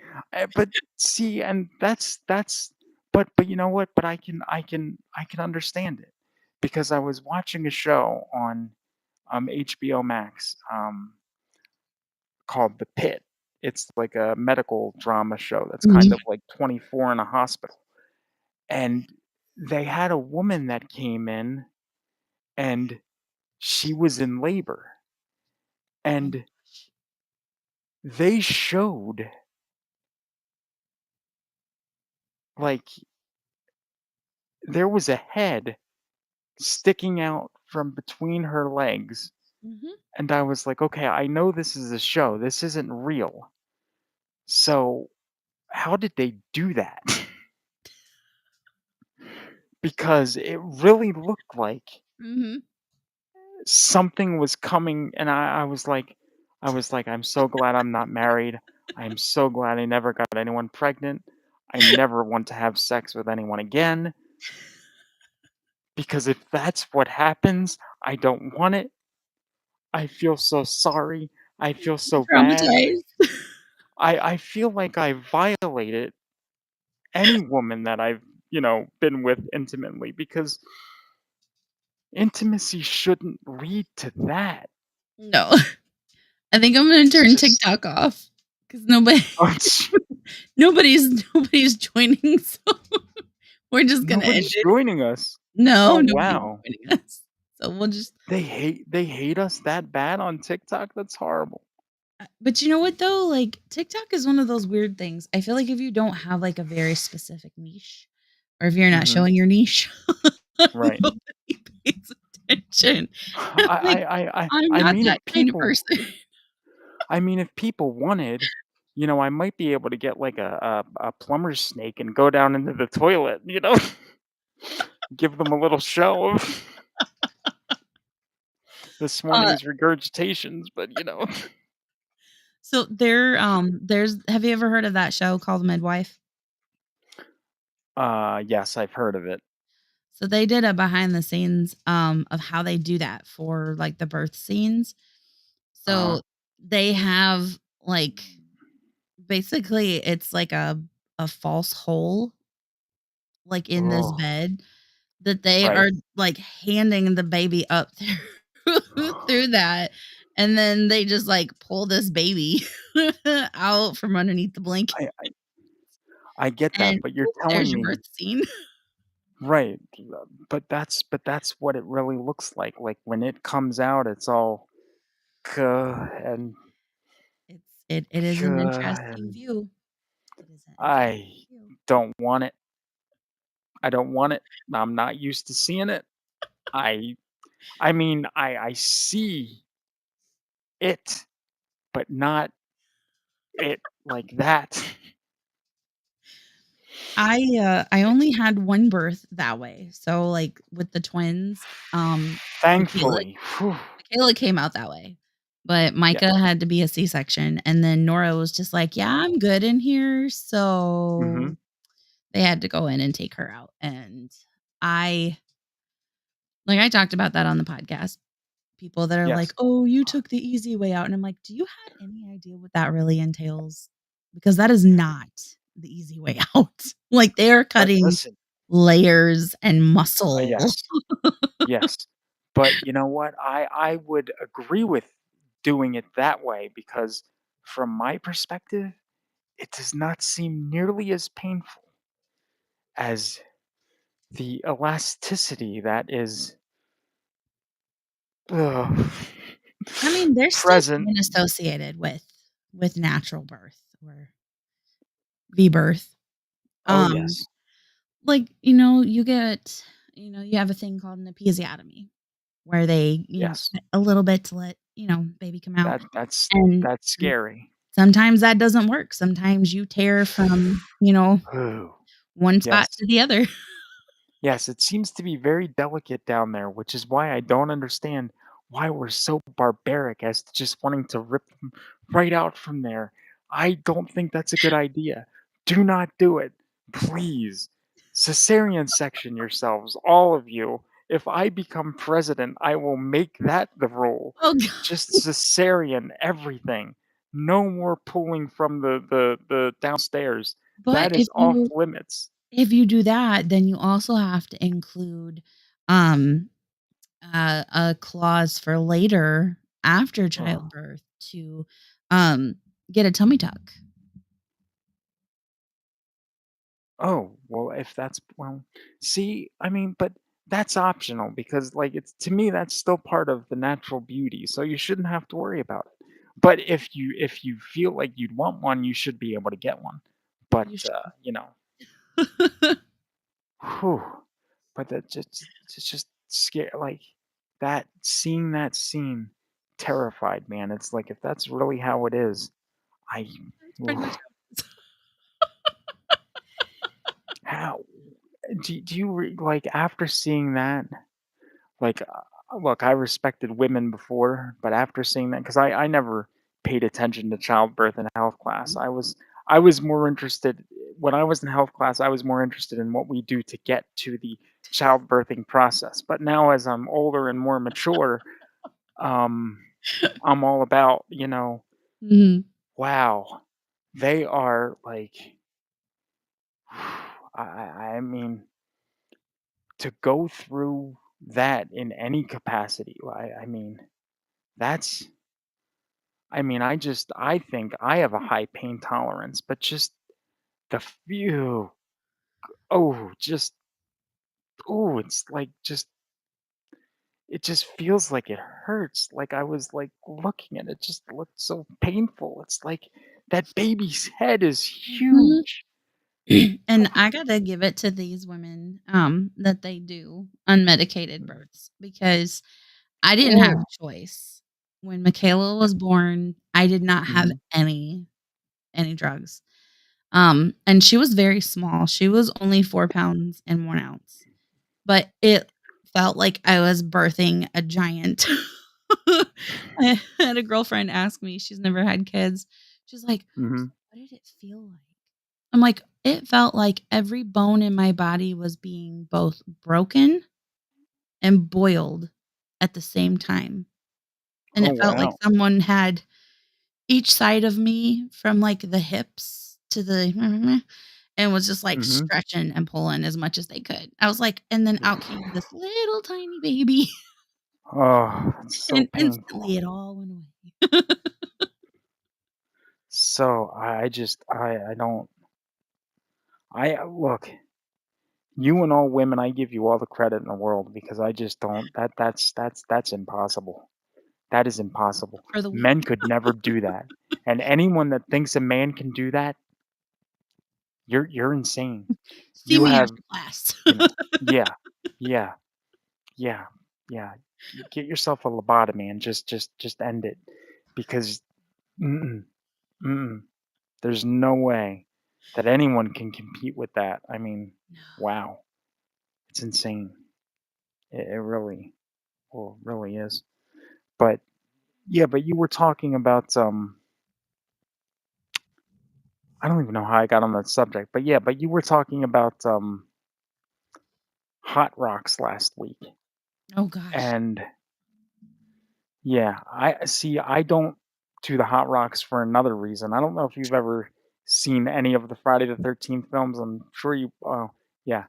But see, and but you know what? But I can understand it because I was watching a show on HBO Max called The Pit. It's like a medical drama show that's kind of Mhm. like 24 in a hospital. And they had a woman that came in and she was in labor Oh and gosh. they showed like there was a head sticking out from between her legs, Mhm. And I was like, "Okay, I know this is a show. This isn't real. So, how did they do that?" Because it really looked like Mhm. something was coming, and I was like, "I'm so glad I'm not married. I am so glad I never got anyone pregnant. I never want to have sex with anyone again, because if that's what happens, I don't want it. I feel so sorry. I feel so bad. Traumatized. I feel like I violated any woman that I've been with intimately, because intimacy shouldn't lead to that." No. I think I'm gonna It's turn just TikTok off because nobody nobody's joining, so we're just gonna end nobody's it. joining us. No, Oh, nobody's wow. joining us. So we'll just They hate us that bad on TikTok? That's horrible. but you know what though? Like TikTok is one of those weird things. I feel like if you don't have like a very specific niche or if you're not Mhm. showing your niche, Right. nobody pays attention. I'm like, I I I I I'm I not mean, if that kind of people person. I mean, if people wanted, I might be able to get, like, a plumber's snake and go down into the toilet? Give them a little show of this Uh, morning's regurgitations, but. so there's have you ever heard of that show called Midwife? Yes, I've heard of it. So they did a behind the scenes of how they do that for like the birth scenes. Uh-huh. So they have like basically it's like a false hole like in this Oh, bed that they right. are like handing the baby up through that and then they just like pull this baby out from underneath the blanket I get that, and but you're boom, there's telling your me. birth scene. Right, but that's what it really looks like, when it comes out, it's all "Kuh," and It is an "Kuh," interesting and view. It is an I interesting view. don't want it. I don't want it. I'm not used to seeing it. I I mean, I see it, but not it like that. I only had one birth that way. So, like, with the twins, Michaela Thankfully. Phew. Michaela came out that way, but Yeah. Micah had to be a C-section, and then Nora was just like, "Yeah, I'm good in here," so Mhm. they had to go in and take her out, and I I talked about that on the podcast. People that are like, Yes. "Oh, you took the easy way out," and I'm like, "Do you have any idea what that really entails? Because that is not the easy way out." Like, they are But cutting listen, layers and muscle. yes. Yes. But you know what? I would agree with doing it that way, because from my perspective, it does not seem nearly as painful as the elasticity that is ugh, I mean, there's still present. pain associated with natural birth or V-birth. Oh, Um, yes. you get you have a thing called an episiotomy where they, Yes. cut a little bit to let, baby come out, That's and that's scary. sometimes that doesn't work. Sometimes you tear from, Ooh. one spot Yes. to the other. Yes, it seems to be very delicate down there, which is why I don't understand why we're so barbaric as to just wanting to rip them right out from there. I don't think that's a good idea. Do not do it. Please. Cesarean section yourselves, all of you. If I become president, I will make that the rule. Oh, god. Just cesarean everything. No more pulling from the downstairs. But That is off limits. if you do that, then you also have to include, um, a clause for later after Ugh. childbirth to, um, get a tummy tuck. Oh, well, if that's well, see, I mean, but that's optional, because, like, it's to me, that's still part of the natural beauty, so you shouldn't have to worry about it. But if you feel like you'd want one, you should be able to get one. But, You should. whew, but that just it's just scare like, seeing that scene. terrified, man. It's like, if that's really how it is, I That's pretty much oof, how do you like, after seeing that, like, look, I respected women before, but after seeing that, because I never paid attention to childbirth in health class. I was more interested when I was in health class, I was more interested in what we do to get to the childbirthing process. But now as I'm older and more mature, um, I'm all about, Mhm. wow, they are like, I mean, to go through that in any capacity, I mean, that's I think I have a high pain tolerance, but just the few oh, just it's like it just feels like it hurts. Like I was like looking at it, just looked so painful. It's like that baby's head is Mhm. huge. And I gotta give it to these women, that they do unmedicated births because I didn't have Oh, a choice. When Michaela was born, I did not have mhm. any drugs. And she was very small. She was only 4 pounds and 1 ounce, but it felt like I was birthing a giant. I had a girlfriend ask me, she's never had kids. She's like, Mhm. "So what did it feel like?" I'm like, "It felt like every bone in my body was being both broken and boiled at the same time." And Oh, it felt like wow. someone had each side of me from, like, the hips to the and was just, like, Mhm. stretching and pulling as much as they could. I was like and then out came this little tiny baby, Oh, it's so and instantly painful. it all went away. So I just I don't look, you and all women, I give you all the credit in the world because I just don't that's impossible. That is impossible. For the Men weak. could never do that. And anyone that thinks a man can do that, you're insane. See You me have, after class. yeah, yeah, yeah, yeah. Get yourself a lobotomy and just end it because mm-mm, mm-mm, there's no way that anyone can compete with that. I mean, No. wow, it's insane. It really, well, really is. But yeah, but you were talking about I don't even know how I got on that subject, but yeah, but you were talking about hot rocks last week, Oh gosh. and yeah, I see. I don't do the hot rocks for another reason. I don't know if you've ever seen any of the Friday the 13th films. I'm sure you. Yeah.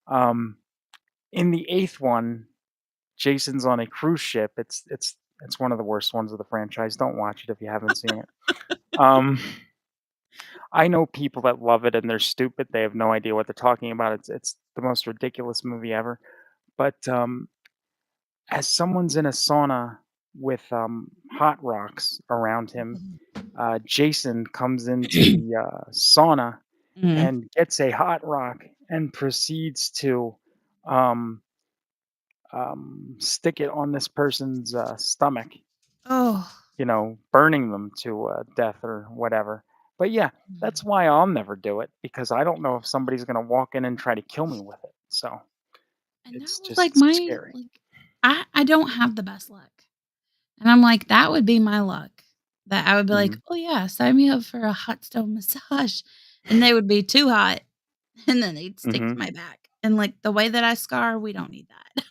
Um, in the eighth one, Jason's on a cruise ship. It's one of the worst ones of the franchise. Don't watch it if you haven't seen it. Um, I know people that love it and they're stupid. They have no idea what they're talking about. It's the most ridiculous movie ever. But as someone's in a sauna with hot rocks around him, Jason comes into the sauna Mm. and gets a hot rock and proceeds to um, stick it on this person's stomach, Oh. burning them to death or whatever. But yeah, that's Mm. why I'll never do it because I don't know if somebody's going to walk in and try to kill me with it. So And that it's was like just my scary. like I don't have the best luck. And I'm like, that would be my luck. That I would be like, Hmm. "Oh yeah, sign me up for a hot stone massage." And they would be too hot and then they'd stick to Hmm. my back. And like the way that I scar, we don't need that.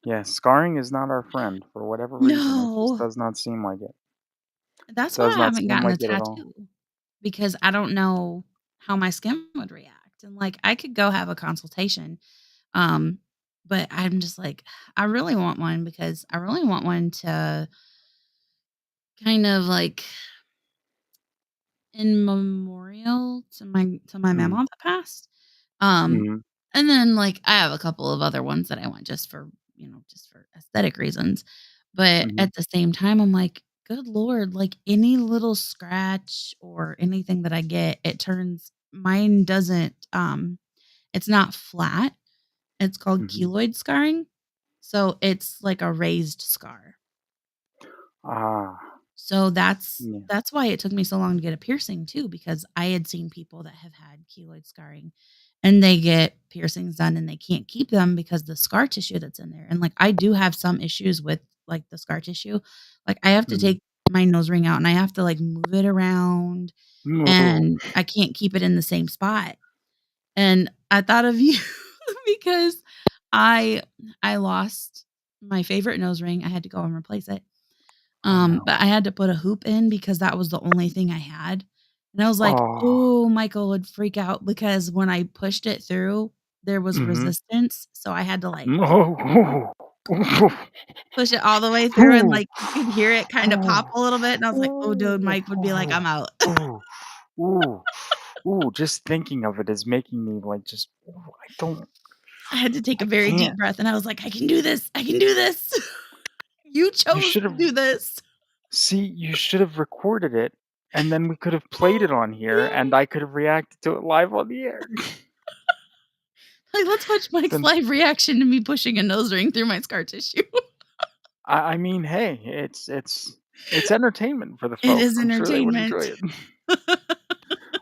Yeah, scarring is not our friend for whatever reason. It just No. does not seem like it. That's why Does I not haven't seem gotten like a it at all. tattoo because I don't know how my skin would react. And like I could go have a consultation. Um, but I'm just like, I really want one because I really want one to kind of like in memorial to my Mm, mama that passed. Um, mhm, and then, like, I have a couple of other ones that I want just for, just for aesthetic reasons. But mhm, at the same time, I'm like, good lord, like any little scratch or anything that I get, it turns mine doesn't it's not flat. It's called mhm. keloid scarring. So it's like a raised scar. Ah, So yeah. that's why it took me so long to get a piercing too, because I had seen people that have had keloid scarring and they get piercings done and they can't keep them because the scar tissue that's in there. And like I do have some issues with like the scar tissue. Like I have to Mhm. take my nose ring out and I have to like move it around Ooh. and I can't keep it in the same spot. And I thought of you because I I lost my favorite nose ring. I had to go and replace it. Oh, no. But I had to put a hoop in because that was the only thing I had. And I was like, Oh. "Oh, Michael would freak out," because when I pushed it through, there was Mhm. resistance, so I had to, like, No. push it all the way through and, Ooh. like, you could hear it kinda pop Ooh. a little bit, and I was like, "Oh, dude," Ooh. Mike would be like, "I'm out." Ooh. Ooh. Ooh, just thinking of it is making me, like, just ooh, I had to take I a very deep can't. breath, and I was like, "I can do this. I can do this. You You chose should to have do this." you should have recorded it, and then we could have played it Oh, on here, and yeah. I could have reacted to it live on the air. Like, let's watch Mike's Then live reaction to me pushing a nose ring through my scar tissue. I mean, hey, it's entertainment for the It folks. is I'm sure they would enjoy entertainment. it.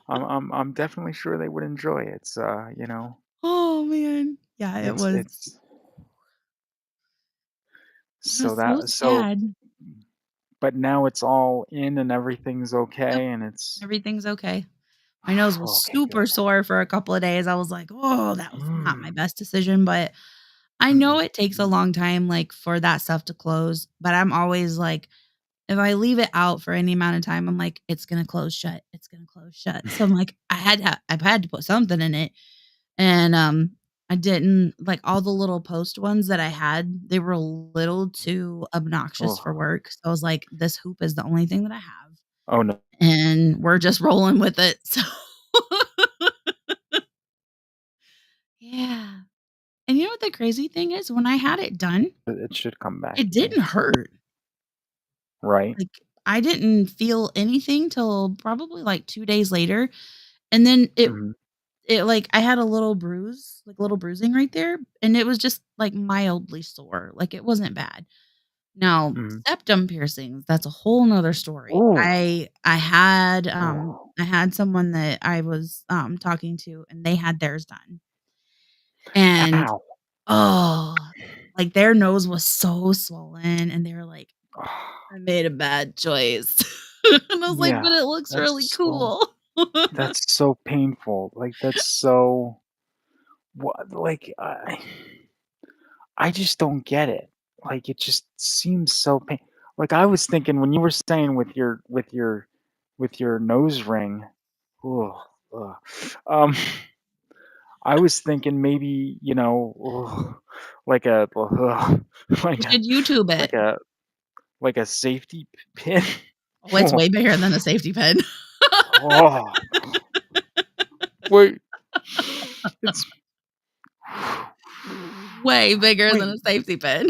I'm definitely sure they would enjoy it. It's, you know, Oh, man. Yeah, it was it's it was so so that so sad. but now it's all in and everything's Yep, okay and it's everything's okay. My nose was okay, super good. sore for a couple of days. I was like, "Oh, that was not my Mm, best decision," but I know mm, it takes a mm. long time, like, for that stuff to close, but I'm always like, if I leave it out for any amount of time, I'm like, "It's gonna close shut, it's gonna close shut." So I'm like, I've had to put something in it, and, I didn't like, all the little post ones that I had, they were a little too obnoxious for Oh, work, so I was like, "This hoop is the only thing that I have." oh no, And we're just rolling with it, so yeah. And you know what the crazy thing is? When I had it done, it should come back it to me, didn't hurt. right? Like, I didn't feel anything till probably, like, 2 days later, and then Mhm, like, I had a little bruise, like, a little bruising right there, and it was just, like, mildly sore, like, it wasn't bad. Now, mhm. septum piercings, that's a whole 'nother story. Ooh, I ooh, had someone that I was, talking to, and they had theirs done, and, ow. oh, like, their nose was so swollen, and they were like, "I made a bad choice." And I was like, Yeah, "But it looks really that's so cool." that's so painful, like, that's so what like, I just don't get it. Like, it just seems so like, I was thinking when you were saying with your nose ring, ooh, ugh, um, I was thinking maybe, you know, like a You like a should YouTube like it. a like a safety pin. Oh, it's way bigger than a safety pin. Oh, wait, it's Way bigger than wait, a safety pin.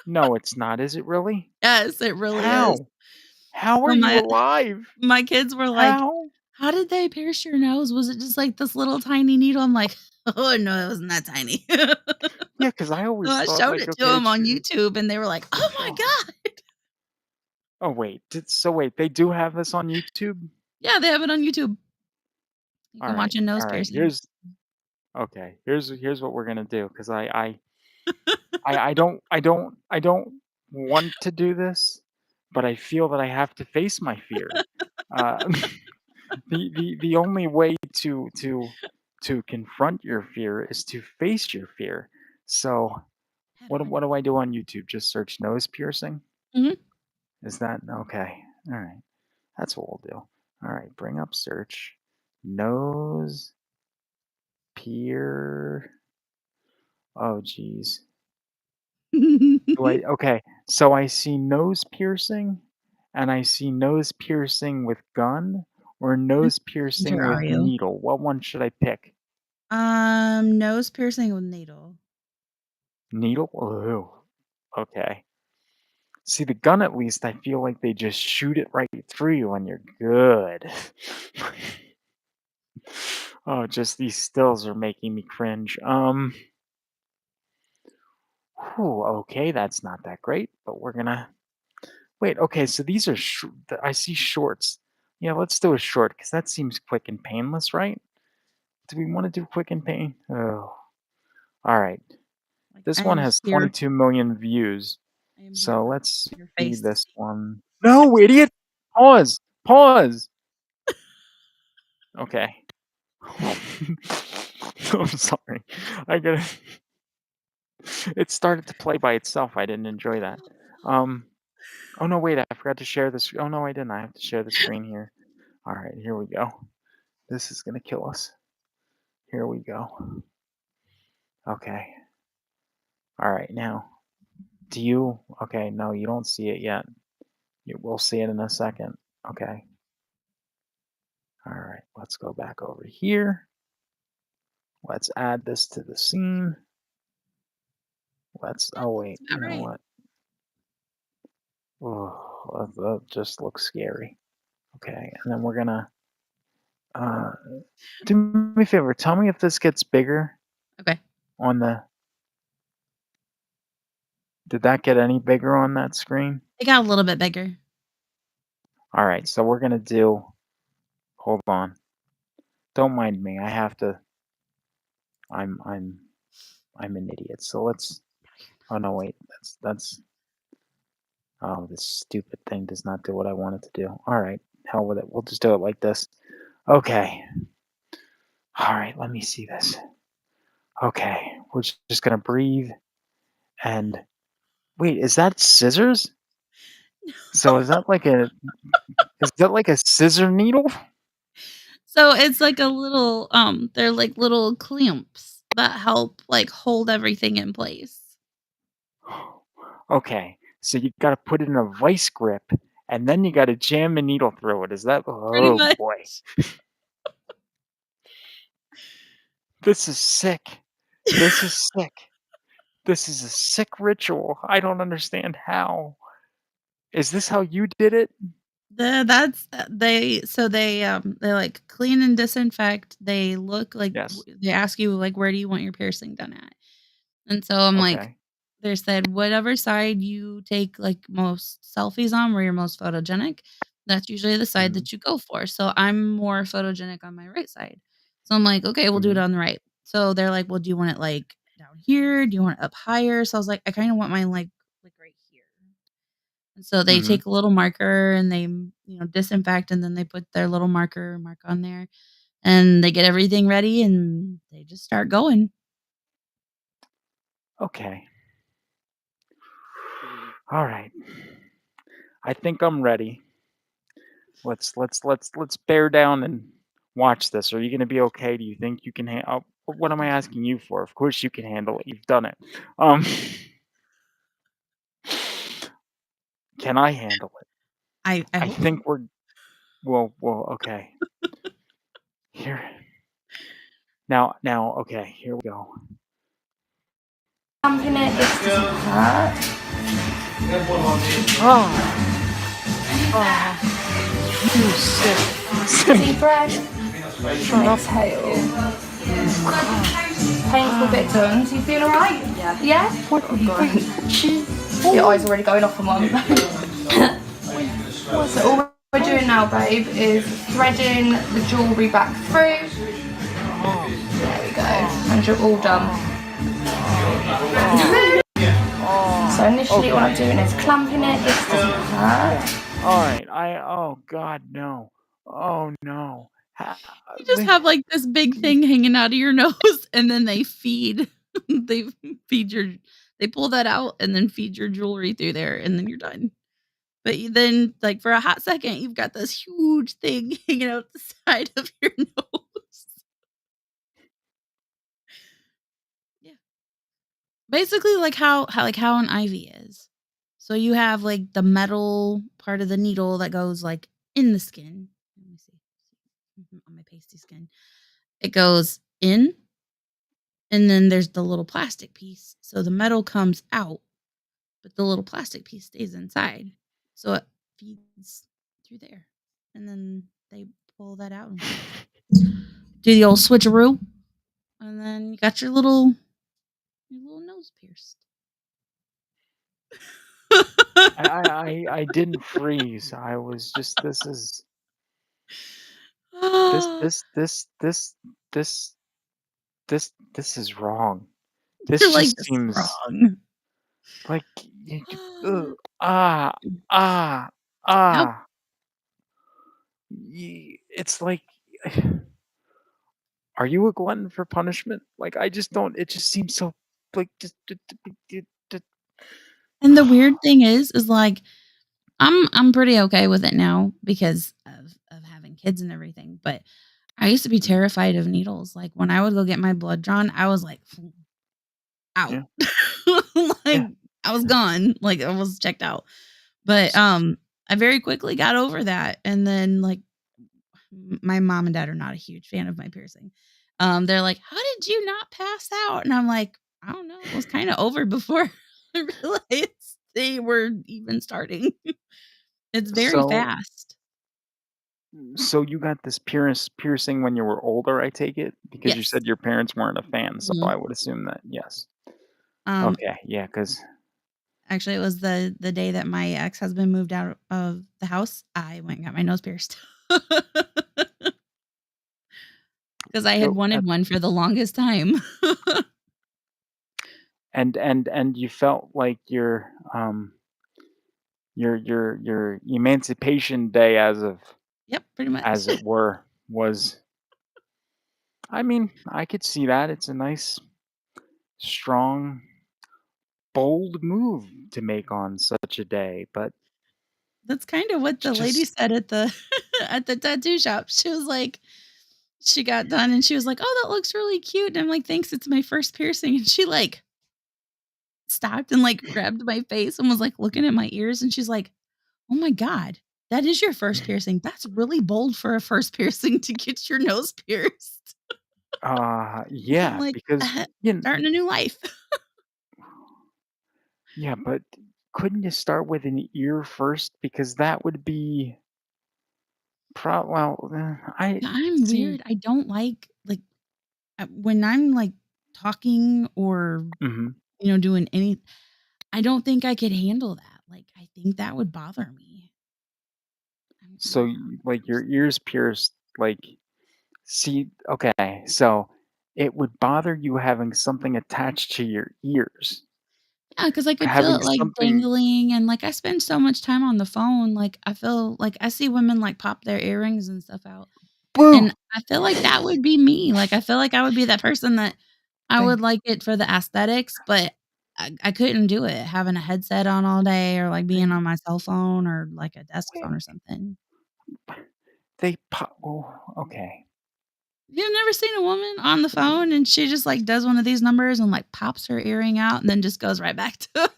no, it's not, is it really? Yes, it really is. How? How are So you alive? my kids were like, How? "How did they pierce your nose? Was it just like this little tiny needle?" I'm like, "Oh, no, it wasn't that tiny." Yeah, because I So always I thought, showed like, it to okay, them it's on YouTube, and they were like, "Oh my oh, god." wait, wait, they do have this on YouTube? Yeah, they have it on YouTube. You can watch a nose Alright, piercing. here's what we're gonna do, 'cause I don't want to do this, but I feel that I have to face my fear. Uh, the only way to confront your fear is to face your fear. So, Have what fun. do I do on YouTube? Just search nose piercing? Mhm. Is that okay, alright. That's what we'll do. Alright, bring up search. Nose pier oh, geez. Do I okay, so I see nose piercing, and I see nose piercing with gun, or nose Which piercing one with are you? needle. What one should I pick? Nose piercing with needle. Needle? Ooh, okay. See, the gun, at least, I feel like they just shoot it right through you and you're good. Oh, just these stills are making me cringe. Whew, okay, that's not that great, but we're gonna wait. Okay, so these are I see shorts. Yeah, let's do a short because that seems quick and painless, right? Do we want to do quick and pain? Oh, all right. Like, This I one am has here. 22 million views. I am here So for let's your see face. this one. No, idiot! Pause. Pause. Okay. I'm sorry. I gotta. It started to play by itself. I didn't enjoy that. Um. Oh no! Wait, I forgot to share this. Oh no, I didn't. I have to share the screen here. All right, here we go. This is gonna kill us. Here we go. Okay. All right, now. Do you? Okay, no, you don't see it yet. You will see it in a second. Okay. All right. Let's go back over here. Let's add this to the scene. Let's. Oh wait. That's You about know right. what? Oh, that just looks scary. Okay, and then we're gonna. Uh, do me a favor. Tell me if this gets bigger Okay. on the. Did that get any bigger on that screen? It got a little bit bigger. All right, so we're gonna do. Hold on. Don't mind me. I have to. I'm. I'm. I'm an idiot. So let's. Oh no, wait. That's. Oh, this stupid thing does not do what I want it to do. All right, hell with it. We'll just do it like this. Okay. All right. Let me see this. Okay, we're just gonna breathe and wait. Is that scissors? So is that like a scissor needle? So it's like a little, they're like little clamps that help, like, hold everything in place. Okay, so you gotta put it in a vice grip, and then you gotta jam the needle through it. Is that? Pretty Oh much. boy, this is sick. This is sick. This is a sick ritual. I don't understand how. Is this how you did it? That's they, like, clean and disinfect. They look like Yes. they ask you, like, "Where do you want your piercing done at?" And so I'm like, Okay. they said, "Whatever side you take, like, most selfies on, where you're most photogenic, that's usually the side Mhm. that you go for." So I'm more photogenic on my right side. So I'm like, "Okay, we'll do it Mhm. on the right." So they're like, "Well, do you want it, like, down here? Do you want it up higher?" So I was like, "I kinda want mine, like, right here." And so they Mhm. take a little marker and they, disinfect, and then they put their little mark on there, and they get everything ready, and they just start going. Okay. All right. I think I'm ready. Let's bear down and watch this. Are you gonna be okay? Do you think you can handle? What am I asking you for? Of course you can handle it. You've done it. Um, can I handle it? I I hope so. think we're well. Okay. Here now. Okay. Here we go. Pumping it, this doesn't hurt. Ah, ah, you sick, sick. Deep breath Shut and up. exhale. Ah, Painful bit ah. done. Do you feel alright? Yeah. Yeah? What? Your Oh, eyes are already going off on one. wait. What? So all we're doing now, babe, is threading the jewellery back through. Oh, There we go. oh, And you're all done. oh, oh, oh. So initially all I'm Okay. doing is clamping it. This doesn't Yeah. hurt. Alright, oh god, no. Oh, no. Ha You just li have, like, this big thing hanging out of your nose, and then they feed they feed your they pull that out and then feed your jewelry through there, and then you're done. But you then, like, for a hot second, you've got this huge thing hanging out the side of your nose. Yeah. Basically, like how an ivy is. So you have, like, the metal part of the needle that goes, like, in the skin. Let me see. On my pasty skin. It goes in, and then there's the little plastic piece. So the metal comes out, but the little plastic piece stays inside. So it feeds through there. And then they pull that out and do the old switcheroo. And then you got your little nose pierced. I didn't freeze. I was just, this this this this this this is wrong. You're This like, just "This is seems wrong." like ugh, ah, ah, How ah. It's like, are you a glutton for punishment? Like, I just don't, it just seems so, like, just and the weird thing is, like, I'm pretty okay with it now because of having kids and everything, but I used to be Mhm, terrified of needles. Like, when I would go get my blood drawn, I was like, out. yeah, Like, yeah. I was gone, like, I was checked out. But, I very quickly got over that, and then, like, my mom and dad are not a huge fan of my piercing. They're like, "How did you not pass out?" And I'm like, "I don't know, it was kinda over before I realized they were even starting." It's very So fast. so you got this piercing when you were older, I take it? Because you Yes. said your parents weren't a fan, so Mhm. I would assume that, yes. Um, Okay, yeah, 'cause Actually, it was the day that my ex-husband moved out of the house, I went and got my nose pierced. Because I had go wanted one for the longest time. and you felt like your Emancipation Day, Yep, pretty much. as it were, was, I mean, I could see that. It's a nice, strong, bold move to make on such a day, but That's kinda what it's the lady just, said at the at the tattoo shop. She was like she got done and she was like, "Oh, that looks really cute." And I'm like, "Thanks, it's my first piercing." And she, like, stopped and, like, grabbed my face and was, like, looking at my ears, and she's like, "Oh my god, that is your first piercing. That's really bold for a first piercing to get your nose pierced." I'm yeah, like, because, you kn starting a new life." yeah, but couldn't you start with an ear first? Because that would be well, I Yeah, I'm see. weird. I don't like, when I'm, like, talking or, Mhm. doing any I don't think I could handle that. Like, I think that would bother me. So, I'm like, your just ears pierced, like, see, okay, so it would bother you having something attached to your ears, yeah, because I could feel having it, like, something, dangling, and, like, I spend so much time on the phone, like, I feel like I see women, like, pop their earrings and stuff out, boo! and I feel like that would be me. Like, I feel like I would be that person that I would Thank like it for the aesthetics, but I couldn't do it having a headset on all day or, like, being they on my cell phone or, like, a desk phone or wait, something. they pop, well, okay. You've never seen a woman on the phone and she just, like, does one of these numbers and, like, pops her earring out and then just goes right back to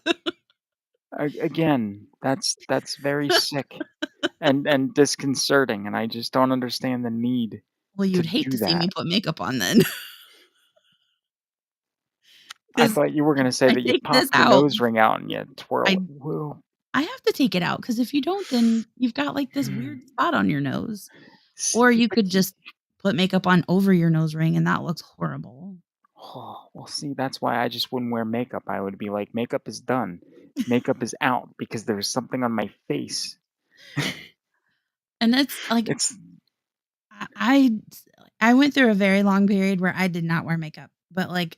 Again, that's very sick and disconcerting, and I just don't understand the need Well, to you'd hate to do see me that. put makeup on then, I 'cause thought you were I gonna say I that you take this popped your out. nose ring out and you twirl it. I Whoa. I have to take it out because if you don't, then you've got, like, this weird spot on your nose. Or See, you but could just put makeup on over your nose ring, and that looks horrible. oh, well, see, that's why I just wouldn't wear makeup. I would be like, "Makeup is done. Makeup is out," because there's something on my face. And it's like It's I I I went through a very long period where I did not wear makeup, but, like,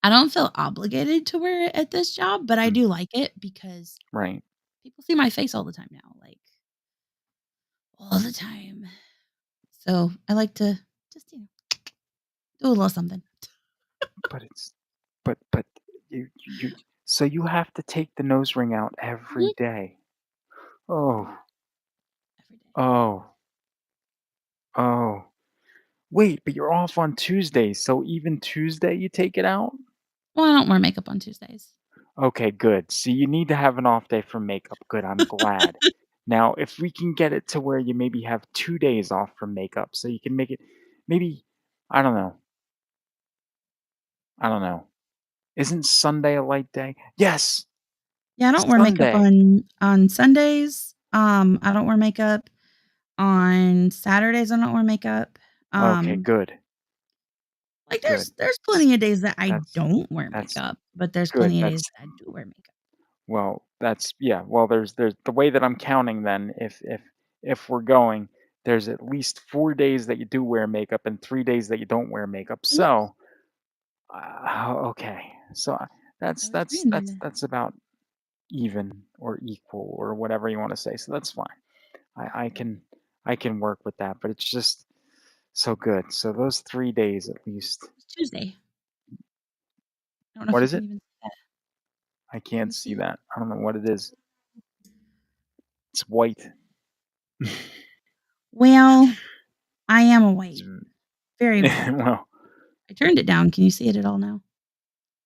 I don't feel obligated to wear it at this job, but I mm, do like it because right, people see my face all the time now, like, all the time. So, I like to just, do a little something. but it's but you so you have to take the nose ring out every Mhm. day. Oh, Every day. oh, oh. Wait, but you're off on Tuesdays, so even Tuesday you take it out? Well, I don't wear makeup on Tuesdays. Okay, good. See, you need to have an off day from makeup. Good, I'm glad. Now, if we can get it to where you maybe have 2 days off from makeup, so you can make it maybe, I don't know, I don't know. Isn't Sunday a light day? Yes! Yeah, I don't wear makeup Sunday. on Sundays. I don't wear makeup on Saturdays. I don't wear makeup. Okay, Um, good, like good. there's S plenty of days that I that's don't wear that's makeup, but there's good. plenty of days that I do wear makeup. Well, That's yeah, well, there's the way that I'm counting then, if we're going, there's at least 4 days that you do wear makeup and 3 days that you don't wear makeup. Yep. So, okay. So, I that's was that's reading that's it. that's about even or equal or whatever you wanna say, so that's fine. I Good. I can work with that, but it's just so good. So those 3 days at least. It's Tuesday. I don't know if What you is can it? even see that. I Can can't you see see it? that. I don't know what it is. It's white. Well, I am a It's white, very white. well, I turned it down. Can you see it at all now?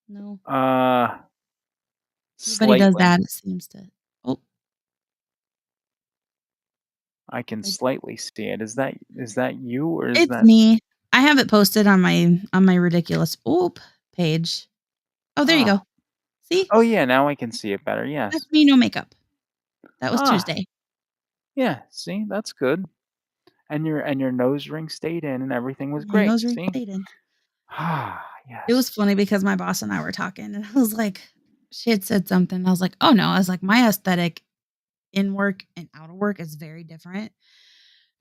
No. Everybody does slightly. that. It seems to. Oh, I can I, slightly see it. Is that you or is it's that me. I have it posted on my ridiculous page. Oh, there you oh. go. See, Oh, yeah, now I can see it better, that's yes. me. No makeup. That was Ah, Tuesday. yeah, see, that's good. And your nose ring stayed in and everything was My great, nose ring see? stayed in. Ah, It was yes. funny because my boss and I were talking, and I was like, she had said something. I was like, oh no. I was like, my aesthetic in work and out of work is very different.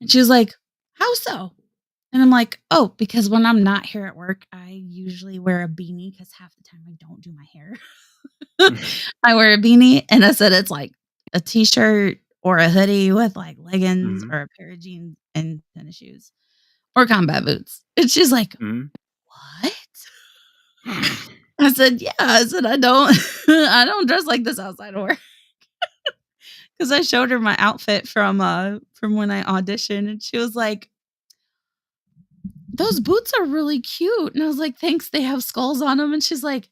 And she Mhm. was like, how so? And I'm like, oh, because when I'm not here at work, I usually wear a beanie because half the time I don't do my hair. I wear a beanie, and I said it's like a t-shirt or a hoodie with like leggings Mhm, or a pair of jeans and tennis shoes or combat boots. And she's like, mhm. what? I said, yeah. I said, I don't I don't dress like this outside of work. Because I showed her my outfit from when I auditioned, and she was like, "Those boots are really cute." And I was like, "Thanks, they have skulls on them." And she's like,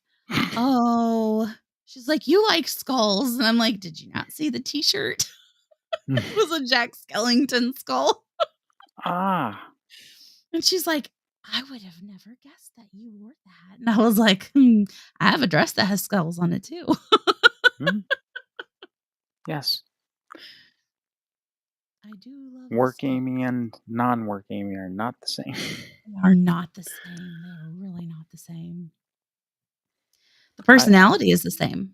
"Oh." She's like, "You like skulls." And I'm like, "Did you not see the t-shirt?" It was a Jack Skellington skull. Ah, And she's like, "I would have never guessed that you wore that." And I was like, I have a dress that has skulls on it too." mhm, yes. I do love the Work skull. Amy and non-work Amy are not the same. They are not the same. They are really not the same. The I personality is the same.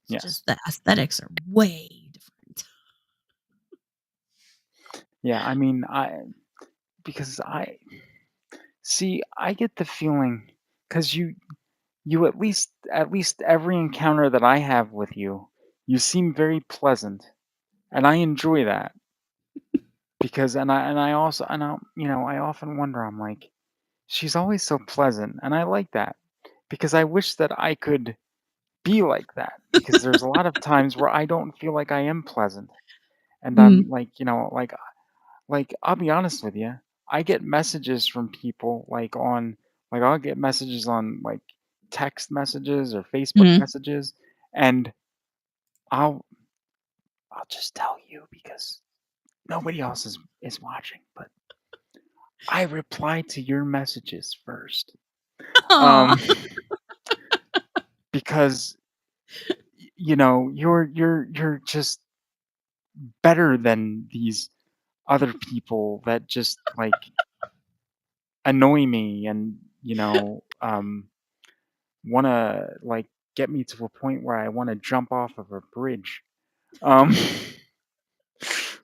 It's yes. just the aesthetics are way different. Yeah, I mean, because I see, I get the feeling because you at least every encounter that I have with you, you seem very pleasant, and I enjoy that because and I also and I often wonder, I'm like, she's always so pleasant, and I like that because I wish that I could be like that because there's a lot of times where I don't feel like I am pleasant, and I'm Mm, like, I'll be honest with you, I get messages from people, I'll get messages on, text messages or Facebook mhm. messages, and I'll I'll just tell you because nobody else is watching, but I reply to your messages first, Aw. um, because, you're just better than these other people that just, annoy me and, wanna, get me to a point where I wanna jump off of a bridge. Um,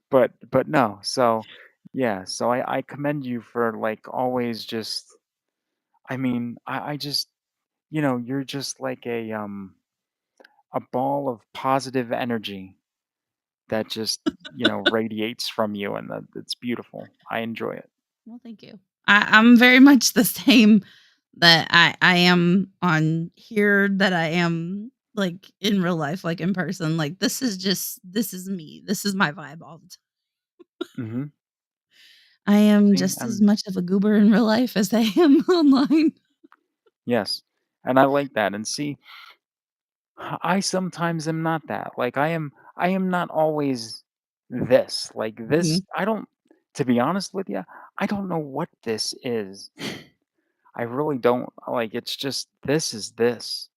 but no, so, yeah, so I commend you for, always just I mean, I just you're just like a ball of positive energy that just, radiates from you, and that it's beautiful. I enjoy it. Well, thank you. I'm very much the same that I am on here that I am, like, in real life, like, in person. Like, this is me. This is my vibe all the time. Mhm. I am See, just as and much of a goober in real life as I am online. yes, and I like that, and see, I sometimes am not that. I am not always this. Mhm. I don't to be honest with you, I don't know what this is. I really don't. It's just this is this.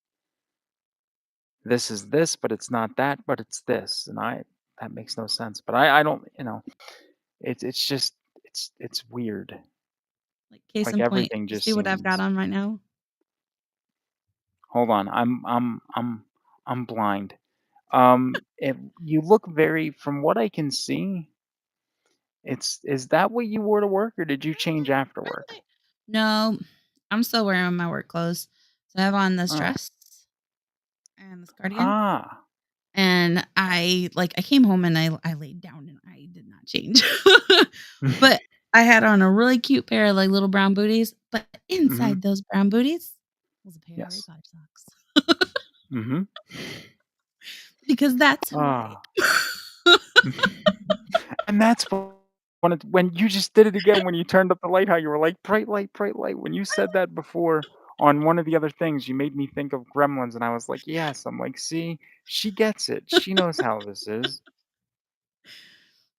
This is this, but it's not that, but it's this. And that makes no sense. But I don't, it's just it's weird. Like, case Like in point, everything you just see what I've got seems on right now? hold on. I'm blind. It you look very from what I can see, is that what you wore to work, or did you change after work? No, I'm still wearing my work clothes. So I have on this Oh. dress and this cardigan. Ah. And I came home and I laid down and I did not change. But I had on a really cute pair of, like, little brown booties, but Mhm. inside those brown booties was a pair of Harry Yes. Potter socks. Mhm. Because that's who I Ah. am. And that's when you just did it again when you turned up the light, how you were like, "Bright light, bright light." When you said that before on one of the other things, you made me think of Gremlins, and I was like, "Yes." I'm like, "See, she gets it. She knows how this is."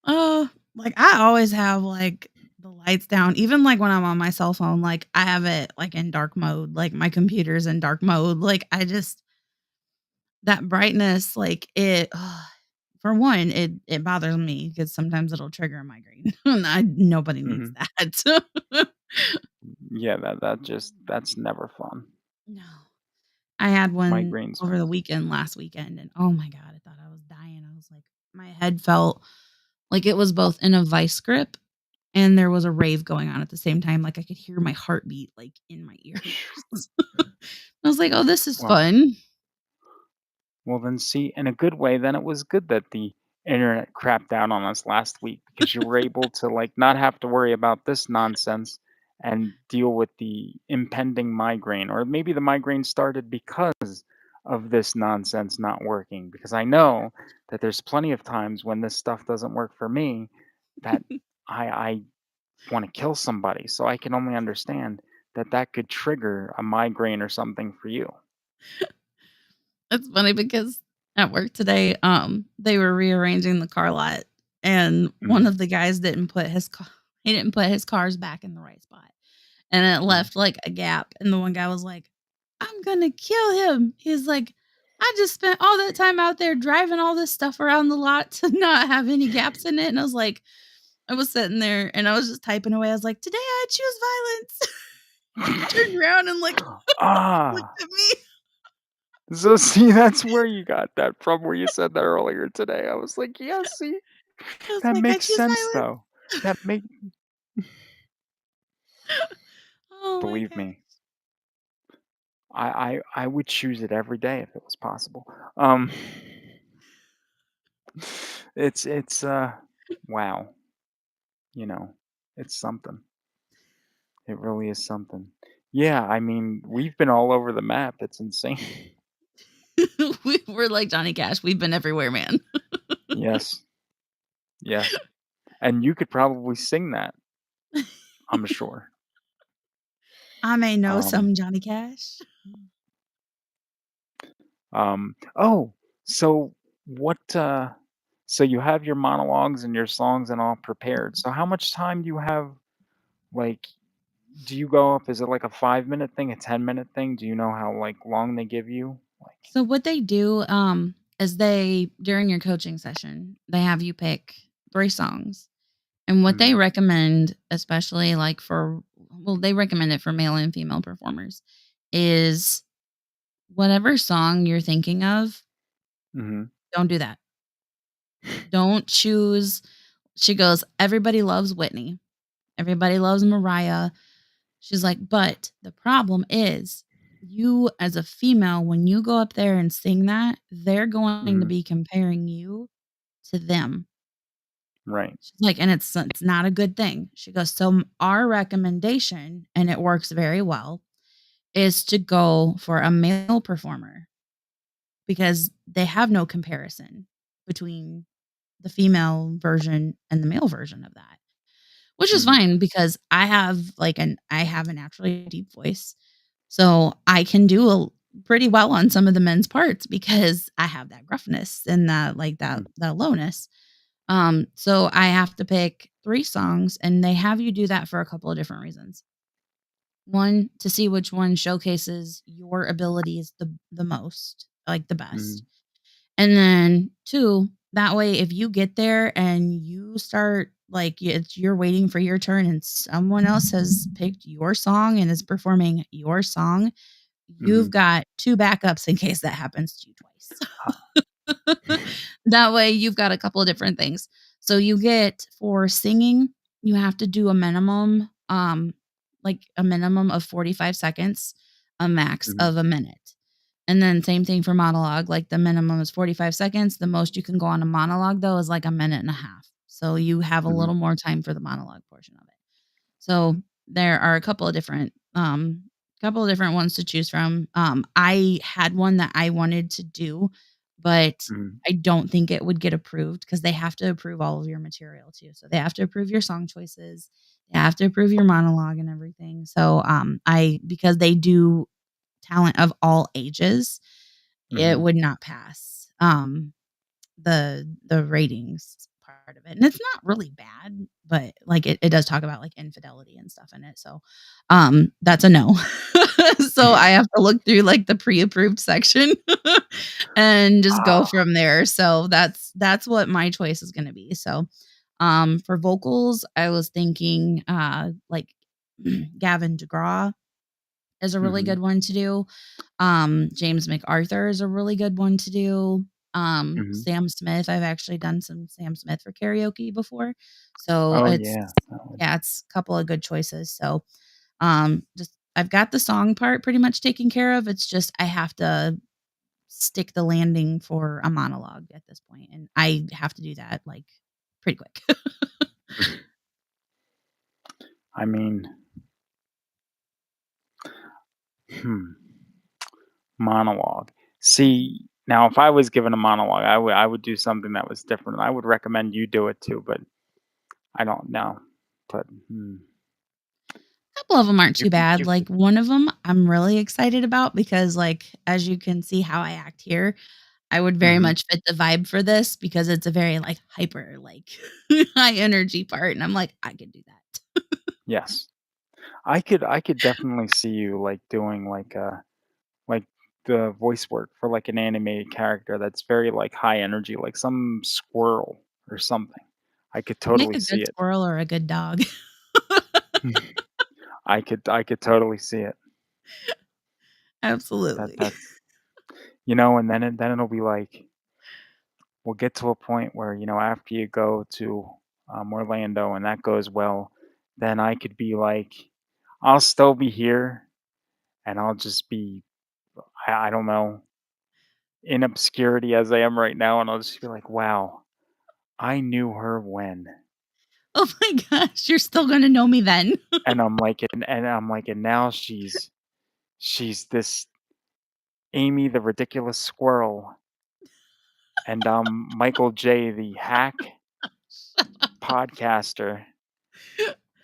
Oh, like, I always have, like, the lights down, even, like, when I'm on my cell phone, like, I have it, like, in dark mode, like, my computer's in dark mode, like, I just that brightness, like, for one, it bothers me because sometimes it'll trigger a migraine, and nobody needs Mhm. that. Yeah, that's never fun. No. I had one Migraines over the are weekend last weekend, and, oh my god, I thought I was dying. I was like my head felt like it was both in a vice grip and there was a rave going on at the same time, like, I could hear my heartbeat, like, in my ears. I was like, "Oh, this is well fun." Well, then see, in a good way, then it was good that the internet crapped down on us last week because you were able to like not have to worry about this nonsense and deal with the impending migraine. Or maybe the migraine started because of this nonsense not working. Because I know that there's plenty of times when this stuff doesn't work for me that I want to kill somebody. So I can only understand that that could trigger a migraine or something for you. It's funny because at work today, they were rearranging the car lot, and one Mhm, of the guys didn't put his cars back in the right spot, and it mhm. left, like, a gap, and the one guy was like, "I'm gonna kill him." He's like, "I just spent all that time out there driving all this stuff around the lot to not have any gaps in it," and I was sitting there, and I was just typing away, I was like, "Today I choose violence." He turned around and, like, looked Ah. at me. So see, that's where you got that from, where you said that earlier today. I was like, "Yeah, see, I was that like, "I makes choose sense violence." though. That make Oh my believe god. me, I would choose it every day if it was possible." Um, it's wow, you know, it's something. It really is something. Yeah, I mean, we've been all over the map. It's insane. We're like Johnny Cash, we've been everywhere, man. Yes, yes, and you could probably sing that, I'm sure. I may know Um some Johnny Cash. Oh, so what, so you have your monologues and your songs and all prepared. So how much time do you have? Like, do you go up? Is it like a 5 minute thing, a 10-minute thing? Do you know how like long they give you? Like, So what they do, is they during your coaching session, they have you pick 3 songs. And what they mm-hmm, recommend, especially like they recommend it for male and female performers, is whatever song you're thinking of, mm-hmm, don't do that. Don't choose. She goes, everybody loves Whitney. Everybody loves Mariah. She's like, but the problem is you as a female, when you go up there and sing that, they're going to mm-hmm, be comparing you to them. right, She's like, and it's not a good thing. She goes, so our recommendation, and it works very well, is to go for a male performer because they have no comparison between the female version and the male version of that. Which is mm-hmm, fine because I have a naturally deep voice. So I can do pretty well on some of the men's parts because I have that gruffness and that lowness. So I have to pick 3 songs and they have you do that for a couple of different reasons. One, to see which one showcases your abilities the most, like the mm-hmm, best. And then 2, that way if you get there and you start you're waiting for your turn and someone else has picked your song and is performing your song, mm-hmm. you've got 2 backups in case that happens to you twice. That way you've got a couple of different things. So you get for singing, you have to do a minimum, like a minimum of 45 seconds, a max Mhm, of a minute. And then same thing for monologue, like the minimum is 45 seconds. The most you can go on a monologue though is like a minute and a half. So you have a mhm, little more time for the monologue portion of it. So there are a couple of different ones to choose from. I had one that I wanted to do, but mhm. I don't think it would get approved because they have to approve all of your material too. So they have to approve your song choices, they have to approve your monologue and everything. So I because they do talent of all ages, it Mhm. would not pass. The ratings part of it. And it's not really bad, but, like, it does talk about, like, infidelity and stuff in it, so, that's a no. So I have to look through, like, the pre-approved section and just go Ah, from there, so that's what my choice is gonna be, so, for vocals, I was thinking, like, Gavin DeGraw is a really mhm, good one to do. James McArthur is a really good one to do. mhm. Sam Smith, I've actually done some Sam Smith for karaoke before. So Oh, it's yeah, that would yeah, it's a couple of good choices. So just I've got the song part pretty much taken care of. It's just I have to stick the landing for a monologue at this point, and I have to do that like pretty quick. I mean, hmm, monologue. See, now if I was given a monologue, I would do something that was different. I would recommend you do it too, but I don't know. But, Couple of them aren't you too could bad. you Like could one of them I'm really excited about because like as you can see how I act here, I would very mhm, much fit the vibe for this because it's a very, like, hyper, like, high energy part, and I'm like, "I could do that." yes. I could definitely see you, like, doing, like, the voice work for, like, an animated character that's very, like, high energy, like some squirrel or something. I could Make totally a see good it. squirrel or a good dog. I could totally see it. That Absolutely. that's and then it'll be like we'll get to a point where, after you go to, Orlando and that goes well, then I could be like, I'll still be here and I'll just be, I don't know, in obscurity as I am right now, and I'll just be like, "Wow, I knew her when." Oh my gosh, you're still gonna know me then. And now she's this Amy the ridiculous squirrel, and Michael J the hack podcaster,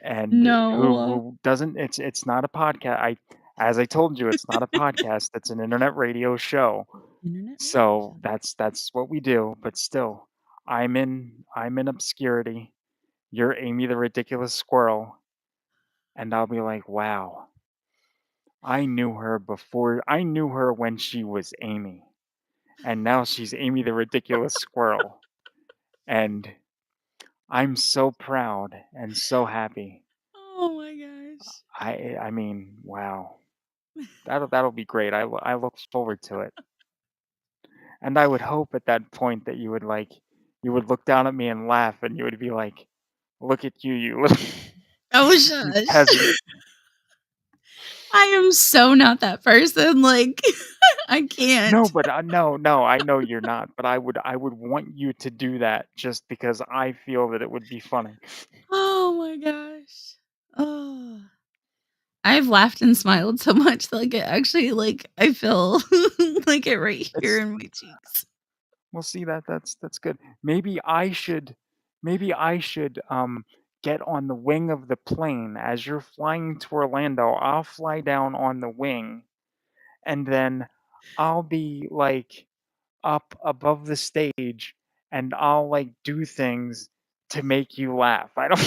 and who No. who doesn't it's not a podcast. As I told you, it's not a podcast, it's an internet radio show. Internet radio So show. that's what we do, but still, I'm in obscurity. You're Amy the ridiculous squirrel, and I'll be like, "Wow, I knew her when she was Amy, and now she's Amy the ridiculous squirrel, and I'm so proud and so happy." Oh my gosh. I mean, wow. That'll be great. I look forward to it. And I would hope at that point that you would look down at me and laugh, and you would be like, "Look at you, you little Oh, you shush. peasant." I am so not that person, like, I No, can't. but, no, I know you're not, but I would want you to do that just because I feel that it would be funny. Oh my gosh. Oh. I've laughed and smiled so much, like, it actually, like, I feel like it right here It's in my cheeks. Well, see, that's good. Maybe I should get on the wing of the plane as you're flying to Orlando. I'll fly down on the wing, and then I'll be, like, up above the stage, and I'll, like, do things to make you laugh. I don't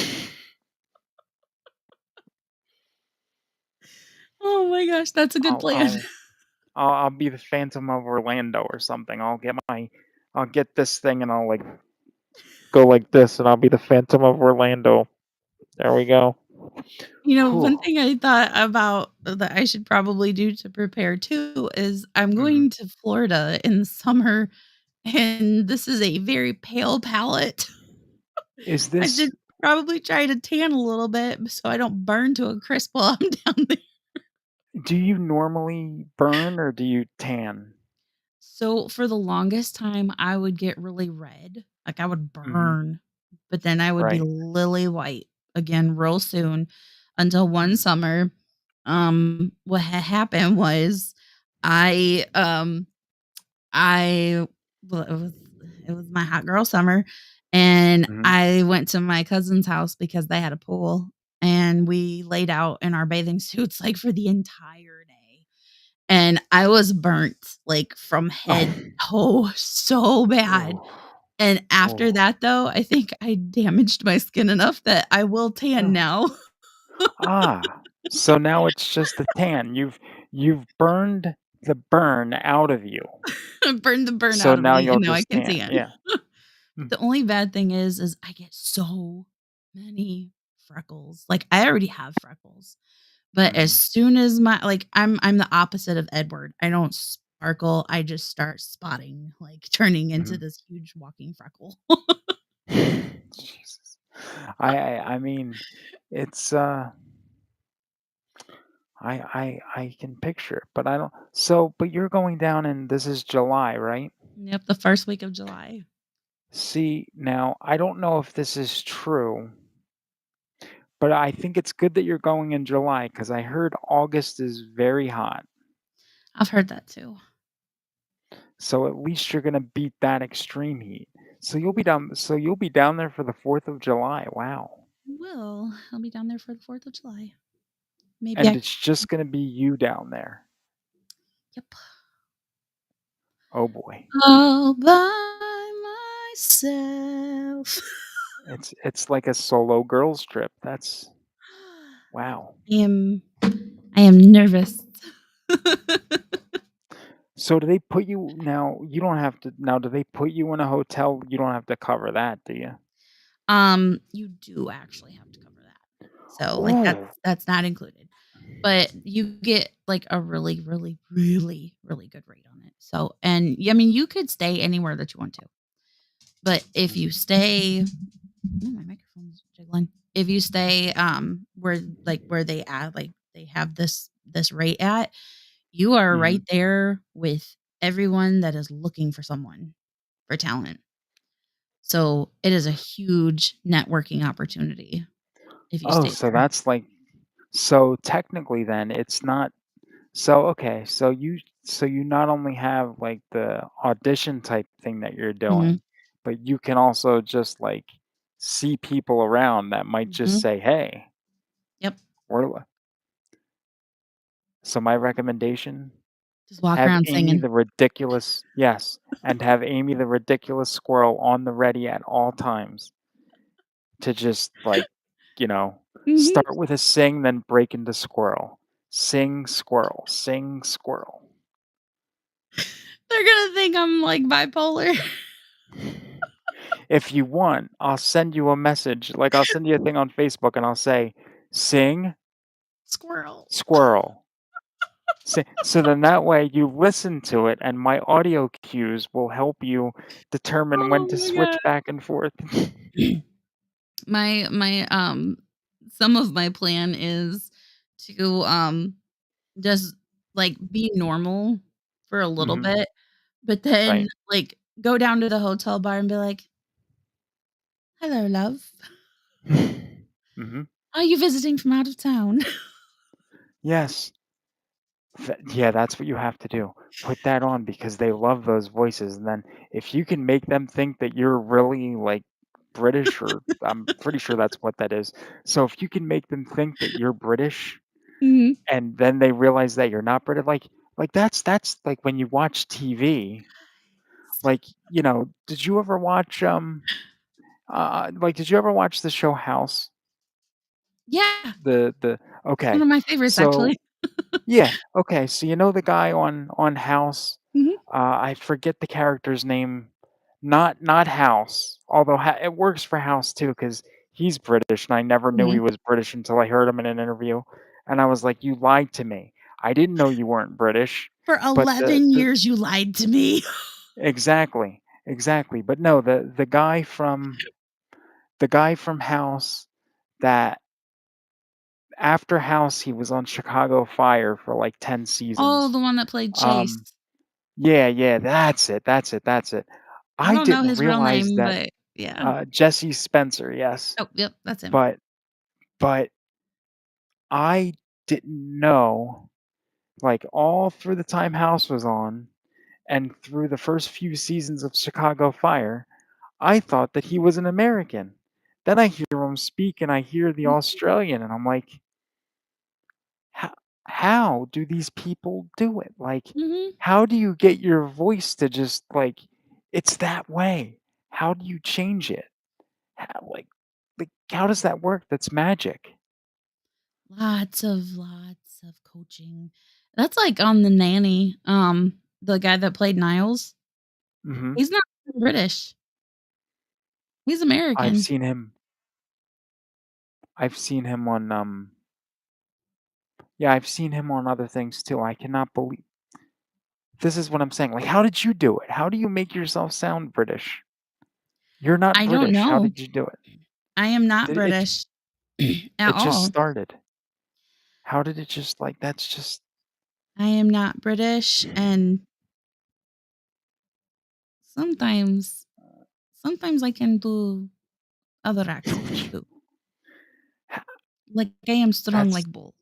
Oh my gosh, that's a good I'll plan. I'll I'll be the Phantom of Orlando or something. I'll get this thing, and I'll, like, go like this, and I'll be the Phantom of Orlando. There we go. One Whew. thing I thought about that I should probably do to prepare too is I'm Mhm. going to Florida in the summer and this is a very pale palette. Is I this should probably try to tan a little bit so I don't burn to a crisp while I'm down there. do you normally burn or do you tan? So for the longest time, I would get really red, like I would Mhm. burn, but then I would be Right. lily white again real soon until one Mm. summer. What had happened was I um I well, it was my hot girl summer, and Mhm. I went to my cousin's house because they had a pool, and we laid out in our bathing suits, like, for the entire day, and I was burnt, like, from head to toe so bad, Oh. and after Oh. that, though, I think I damaged my skin enough that I will tan Oh. now. Ah, so now it's just the tan. You've burned the burn out of you. Burned the burn So out of now me, you'll and now I just can tan. tan. Yeah. But Mm. the only bad thing is I get so many freckles. Like, I already have freckles, but as Mhm. soon as I'm the opposite of Edward. I don't sparkle, I just start spotting, like, turning into Mhm. this huge walking freckle. Jesus. I mean, it's, I can picture it, but I don't but you're going down and this is July, right? Yep, the 1st week of July. See, now I don't know if this is true, but I think it's good that you're going in July because I heard August is very hot. I've heard that too. So at least you're gonna beat that extreme heat. So you'll be down there for the 4th of July. Wow. I'll be down there for the 4th of July. Maybe And I it's just gonna be you down there. Yep. Oh boy. All by myself. It's like a solo girls trip. That's wow. I am I am nervous. So do they put you now you don't have to now do they put you in a hotel? You don't have to cover that, do you? You do actually have to cover that. So, like, that's Ooh. that's not included, but you get, like, a really, really, really, really good rate on it. So and, I mean, you could stay anywhere that you want to, but if you stay ooh, my microphone's jiggling. If you stay, where they at like, they have this rate at, you are right Mhm. there with everyone that is looking for someone for talent. So, it is a huge networking opportunity if you Oh, stay so there. that's like so technically then it's not so okay, so you not only have like the audition type thing that you're Mhm, doing, but you can also just like see people around that might just mhm. say, "Hey, Yep. we're li-" So my recommendation, Just walk have around Amy singing. the ridiculous yes, and have Amy the ridiculous squirrel on the ready at all times to just like, you know, Mhm. start with a sing, then break into squirrel. Sing, squirrel, sing, squirrel. They're gonna think I'm, like, bipolar. If you want, I'll send you a message, like, I'll send you a thing on Facebook, and I'll say, "Sing, Squirrel. squirrel." So then that way you listen to it, and my audio cues will help you determine when Oh to my switch god. back and forth. My some of my plan is to, just, like, be normal for a little Mhm. bit, but then, Right. like, go down to the hotel bar and be like, "Hello, love. Mhm. Are you visiting from out of town?" Yes. Yeah, that's what you have to do. Put that on because they love those voices, and then if you can make them think that you're really, like, British or I'm pretty sure that's what that is. So if you can make them think that you're British, Mhm. and then they realize that you're not British, like, that's like when you watch TV, like, did you ever watch, did you ever watch the show House? Yeah, The it's one okay. of my favorites, So actually. yeah, okay, so you know the guy on House, Mhm, I forget the character's name, not House, although it works for House too because he's British, and I never knew mhm. he was British until I heard him in an interview, and I was like, "You lied to me. I didn't know you weren't British." For But the 11 years, you lied to me. exactly, exactly. But no, the guy from House that after House, he was on Chicago Fire for like 10 Oh, seasons. the one that played Chase. Um, yeah, yeah, that's it. I I don't know didn't his real realize name, that but yeah. Jesse Spencer, yes. Oh, yep, that's him. But but I didn't know, like, all through the time House was on and through the first few seasons of Chicago Fire, I thought that he was an American. Then I hear him speak and I hear the Australian and I'm like, how how do these people do it? Like, Mhm. how do you get your voice to just like it's that way? How do you change it? How, like how does that work? That's magic. Lots of coaching. That's like on The Nanny, the guy that played Niles, Hmm. he's not British, he's I've American. seen him. I've seen him on yeah, I've seen him on other things too. I cannot believe this is what I'm saying. Like, how did you do it? How do you make yourself sound British? You're not I don't British. How know. did you do it? I am not It British at it just all. started. How did it just like that's just I am not British, and sometimes sometimes I can do other accents too. Like, I am strong that's like bull.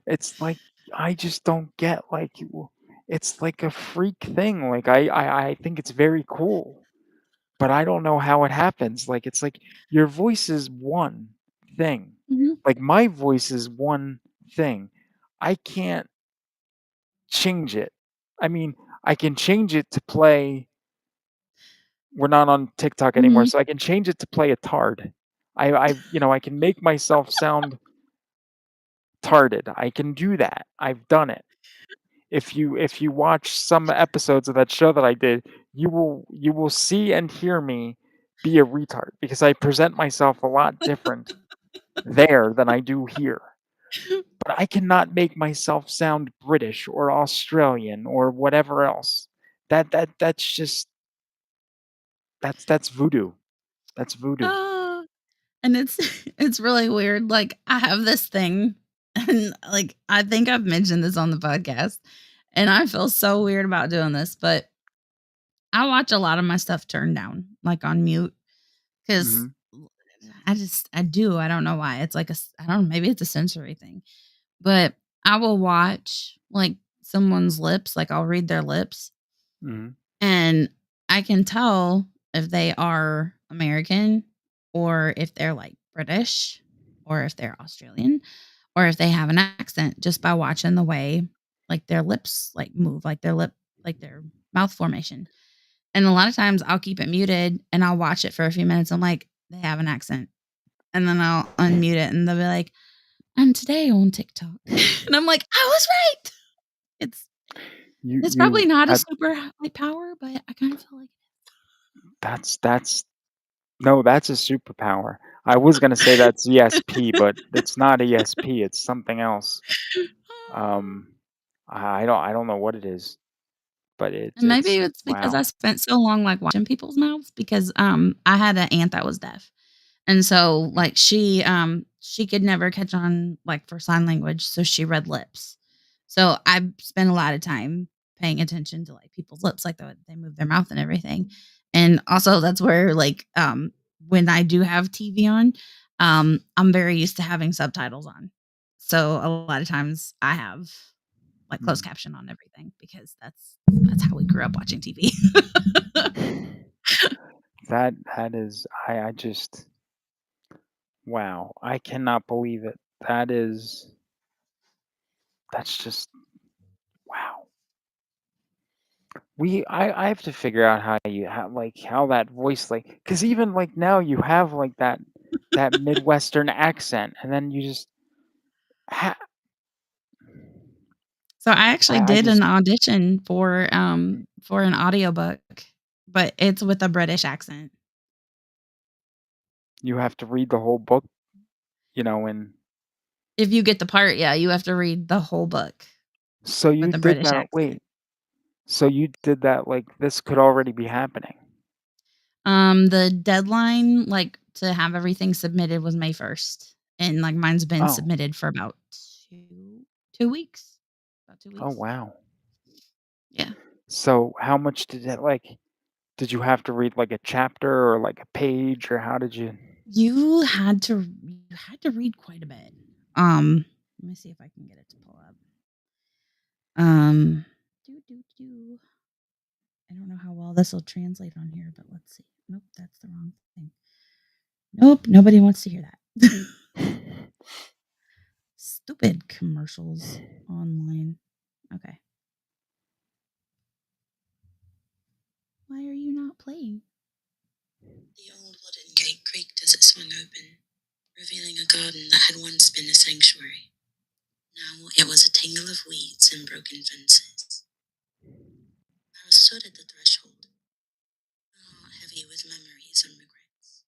it's like I just don't get like it's like a freak thing. Like I think it's very cool, but I don't know how it happens. Like it's like your voice is one thing. Mhm, Like my voice is one thing. I can't change it. I mean, I can change it to play. We're not on TikTok anymore, mhm. so I can change it to play a tard. I can make myself sound tarded. I can do that. I've done it. If you watch some episodes of that show that I did, you will see and hear me be a retard because I present myself a lot different there than I do here. But I cannot make myself sound British or Australian or whatever else. That's just that's voodoo. That's voodoo. Ah, and it's it's really weird, like, I have this thing, and, like, I think I've mentioned this on the podcast, and I feel so weird about doing this, but I watch a lot of my stuff turned down, like, on mute, 'cause Mhm. I do, I don't know why, it's like I don't know, maybe it's a sensory thing, but I will watch, like, someone's lips, like, I'll read their lips, Mhm. and I can tell if they are American or if they're, like, British or if they're Australian or if they have an accent just by watching the way, like, their lips, like, move, like, their mouth formation. And a lot of times I'll keep it muted and I'll watch it for a few minutes. I'm like, "They have an accent." And then I'll unmute it and they'll be like, "And today on TikTok." And I'm like, "I was right." It's You it's probably you not a that super like power, but I kind of feel like that's no, that's a superpower. I was gonna say that's ESP, but it's not ESP, it's something else. Um, I don't know what it is, but And maybe it's it's because I wow. spent so long, like, watching people's mouths because, I had an aunt that was deaf. And so, like, she could never catch on, like, for sign language, so she read lips. So I spent a lot of time paying attention to, like, people's lips, like, the way they move their mouth and everything. And also that's where, like, when I do have TV on, I'm very used to having subtitles on. So a lot of times I have, like, closed Mm. caption on everything because that's how we grew up watching TV. That is I just wow, I cannot believe it. That's just wow. I have to figure out how you how that voice like because even like now you have like that Midwestern accent and then you just ha- So I actually I did just an audition for an audiobook, but it's with a British accent. you have to read the whole book, and If you get the part, yeah, you have to read the whole book. So you with a did British that accent. wait, so you did that, like, this could already be happening? The deadline, like, to have everything submitted was May 1st, and, like, mine's been Oh. submitted for about 2 weeks. About 2 Oh, weeks. wow. Yeah. So how much did it did you have to read, like, a chapter or, like, a page, or how did you You had to read quite a bit. Let me see if I can get it to pull up. Um, do, do, do. I don't know how well this will translate on here, but let's see. Nope, that's the wrong thing. Nope, nobody wants to hear that. Stupid commercials online. Okay. Why are you not playing? The old wooden gate creaked as it swung open, revealing a garden that had once been a sanctuary. Now it was a tangle of weeds and broken fences. I stood at the threshold, my heart heavy with memories and regrets.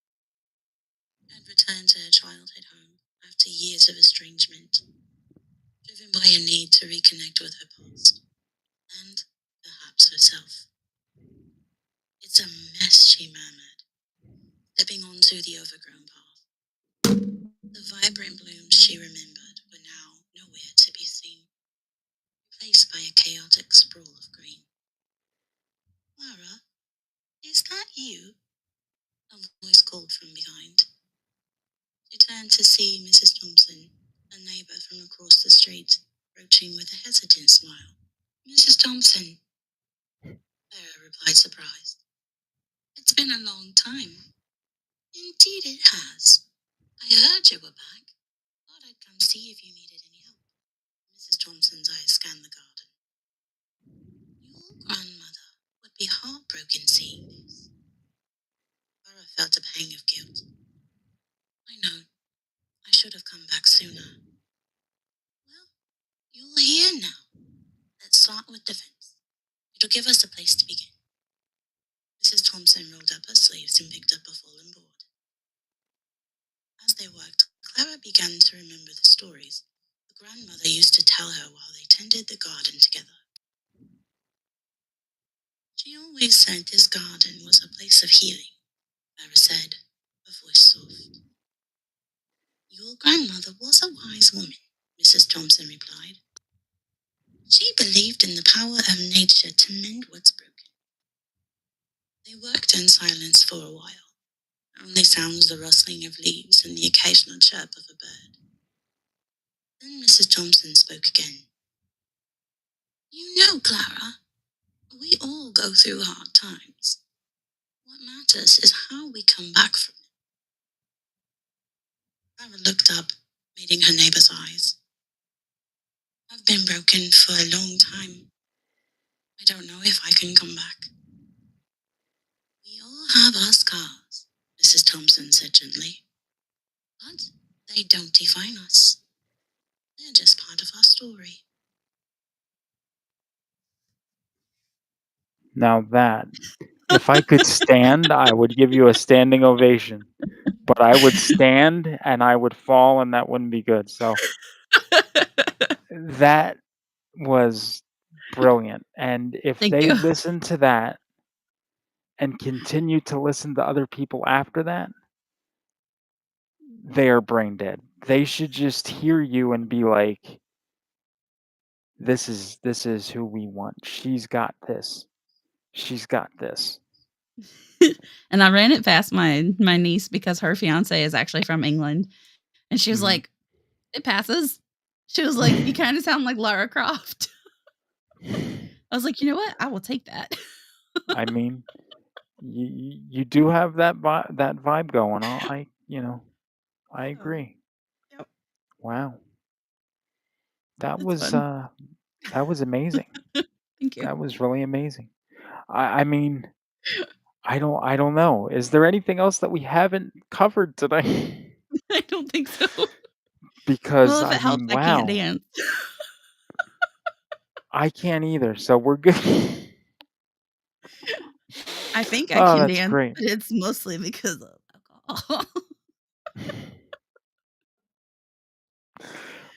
I'd returned to her childhood home after years of estrangement, driven by a need to reconnect with her past, and perhaps herself. It's a mess, she murmured, stepping onto the overgrown path. The vibrant blooms she remembered were now nowhere to be seen, replaced by a chaotic sprawl of green. Lara, is that you? A voice called from behind. She turned to see Mrs. Thompson, a neighbour from across the street, approaching with a hesitant smile. Mrs. Thompson, Clara replied, surprised. It's been a long time. Indeed it has. I heard you were back. Thought I'd come see if you needed any help. Mrs. Thompson's eyes scanned the garden. Your grandmother would be heartbroken seeing this. Clara felt a pang of guilt. I know. I should have come back sooner. Well, you're here now. Let's start with the fence. It'll give us a place to begin. Mrs. Thompson rolled up her sleeves and picked up a fallen board. As they worked, Clara began to remember the stories the grandmother used to tell her while they tended the garden together. She always said this garden was a place of healing, Clara said, her voice soft. Your grandmother was a wise woman, Mrs. Thompson replied. She believed in the power of nature to mend what's broken. They worked in silence for a while. Only sounds the rustling of leaves and the occasional chirp of a bird. Then Mrs. Thompson spoke again. You know, Clara, we all go through hard times. What matters is how we come back from it. Clara looked up, meeting her neighbor's eyes. I've been broken for a long time. I don't know if I can come back. We all have our scars, Mrs. Thompson said gently. But they don't define us. They're just part of our story. Now that if I could stand, I would give you a standing ovation, but I would stand and I would fall, and that wouldn't be good, so that was brilliant, and if Thank they you. listen to that and continue to listen to other people after that, they are brain dead. They should just hear you and be like, this is who we want. She's got this. She's got this." And I ran it past my niece because her fiance is actually from England, and she was Mhm. like, "It passes." She was like, "You kinda sound like Lara Croft." I was like, "You know what? I will take that." I mean, you do have that vibe going on. I Oh, agree. yep. Wow. That It's was, fun. that was amazing. Thank you. That was really amazing. I mean, I don't know. Is there anything else that we haven't covered today? I don't think so. Because, Well, if I it helps, mean, I can't wow. dance. I can't either, so we're good. I think I Oh, can that's dance, great. but it's mostly because of alcohol.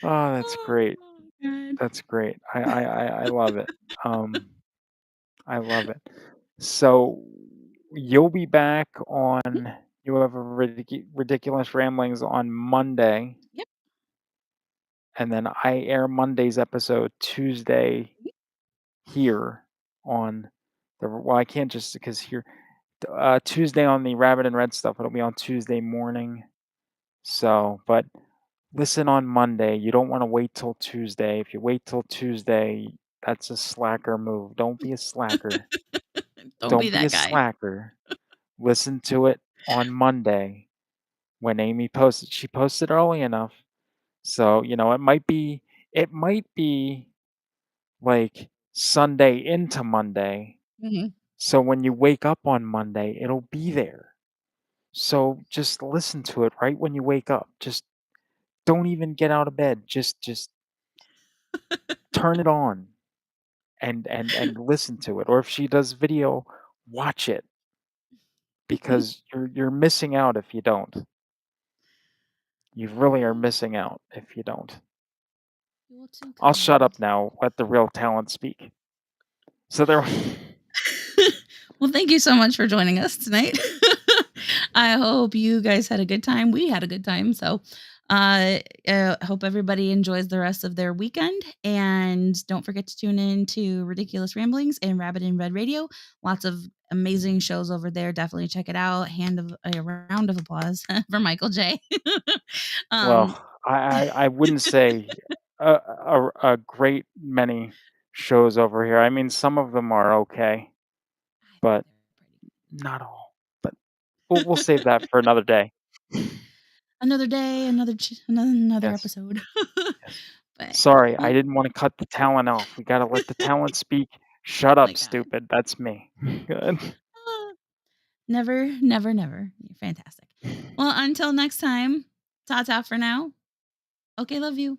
Oh, that's great. God. That's great. I love it. Um, I love it. So you'll be back Mhm. on you have a ridiculous ramblings on Monday, Yep. and then I air Monday's episode Tuesday Mhm. here on the well, I can't just because here Tuesday on the Rabbit and Red stuff. It'll be on Tuesday morning. So, but listen on Monday. You don't want to wait till Tuesday. If you wait till Tuesday, that's a slacker move. Don't be a slacker. Don't be Don't be a that guy. slacker. Listen to it on Monday when Amy posted. She posted early enough. So, it might be like Sunday into Monday. Mhm. So when you wake up on Monday, it'll be there. So just listen to it right when you wake up. Just don't even get out of bed. Just turn it on and listen to it. Or if she does video, watch it because you're missing out if you don't. You really are missing out if you don't. You will too I'll shut up kind. now. Let the real talent speak. So there. Well, thank you so much for joining us tonight. I hope you guys had a good time. We had a good time. So, hope everybody enjoys the rest of their weekend. And don't forget to tune in to Ridiculous Ramblings and Rabbit in Red Radio. Lots of amazing shows over there. Definitely check it out. A round of applause for Michael J. um, Well, I wouldn't say a great many shows over here. I mean, some of them are okay, I think but they're not all. But we'll save that for another day. another day, another Yes, episode. yes. But Sorry, I well, didn't want to cut the talent off. We gotta let the talent speak. Shut oh my up, god. stupid. That's me. Good. Never, never, never. You're fantastic. Well, until next time, ta ta for now. Okay, love you.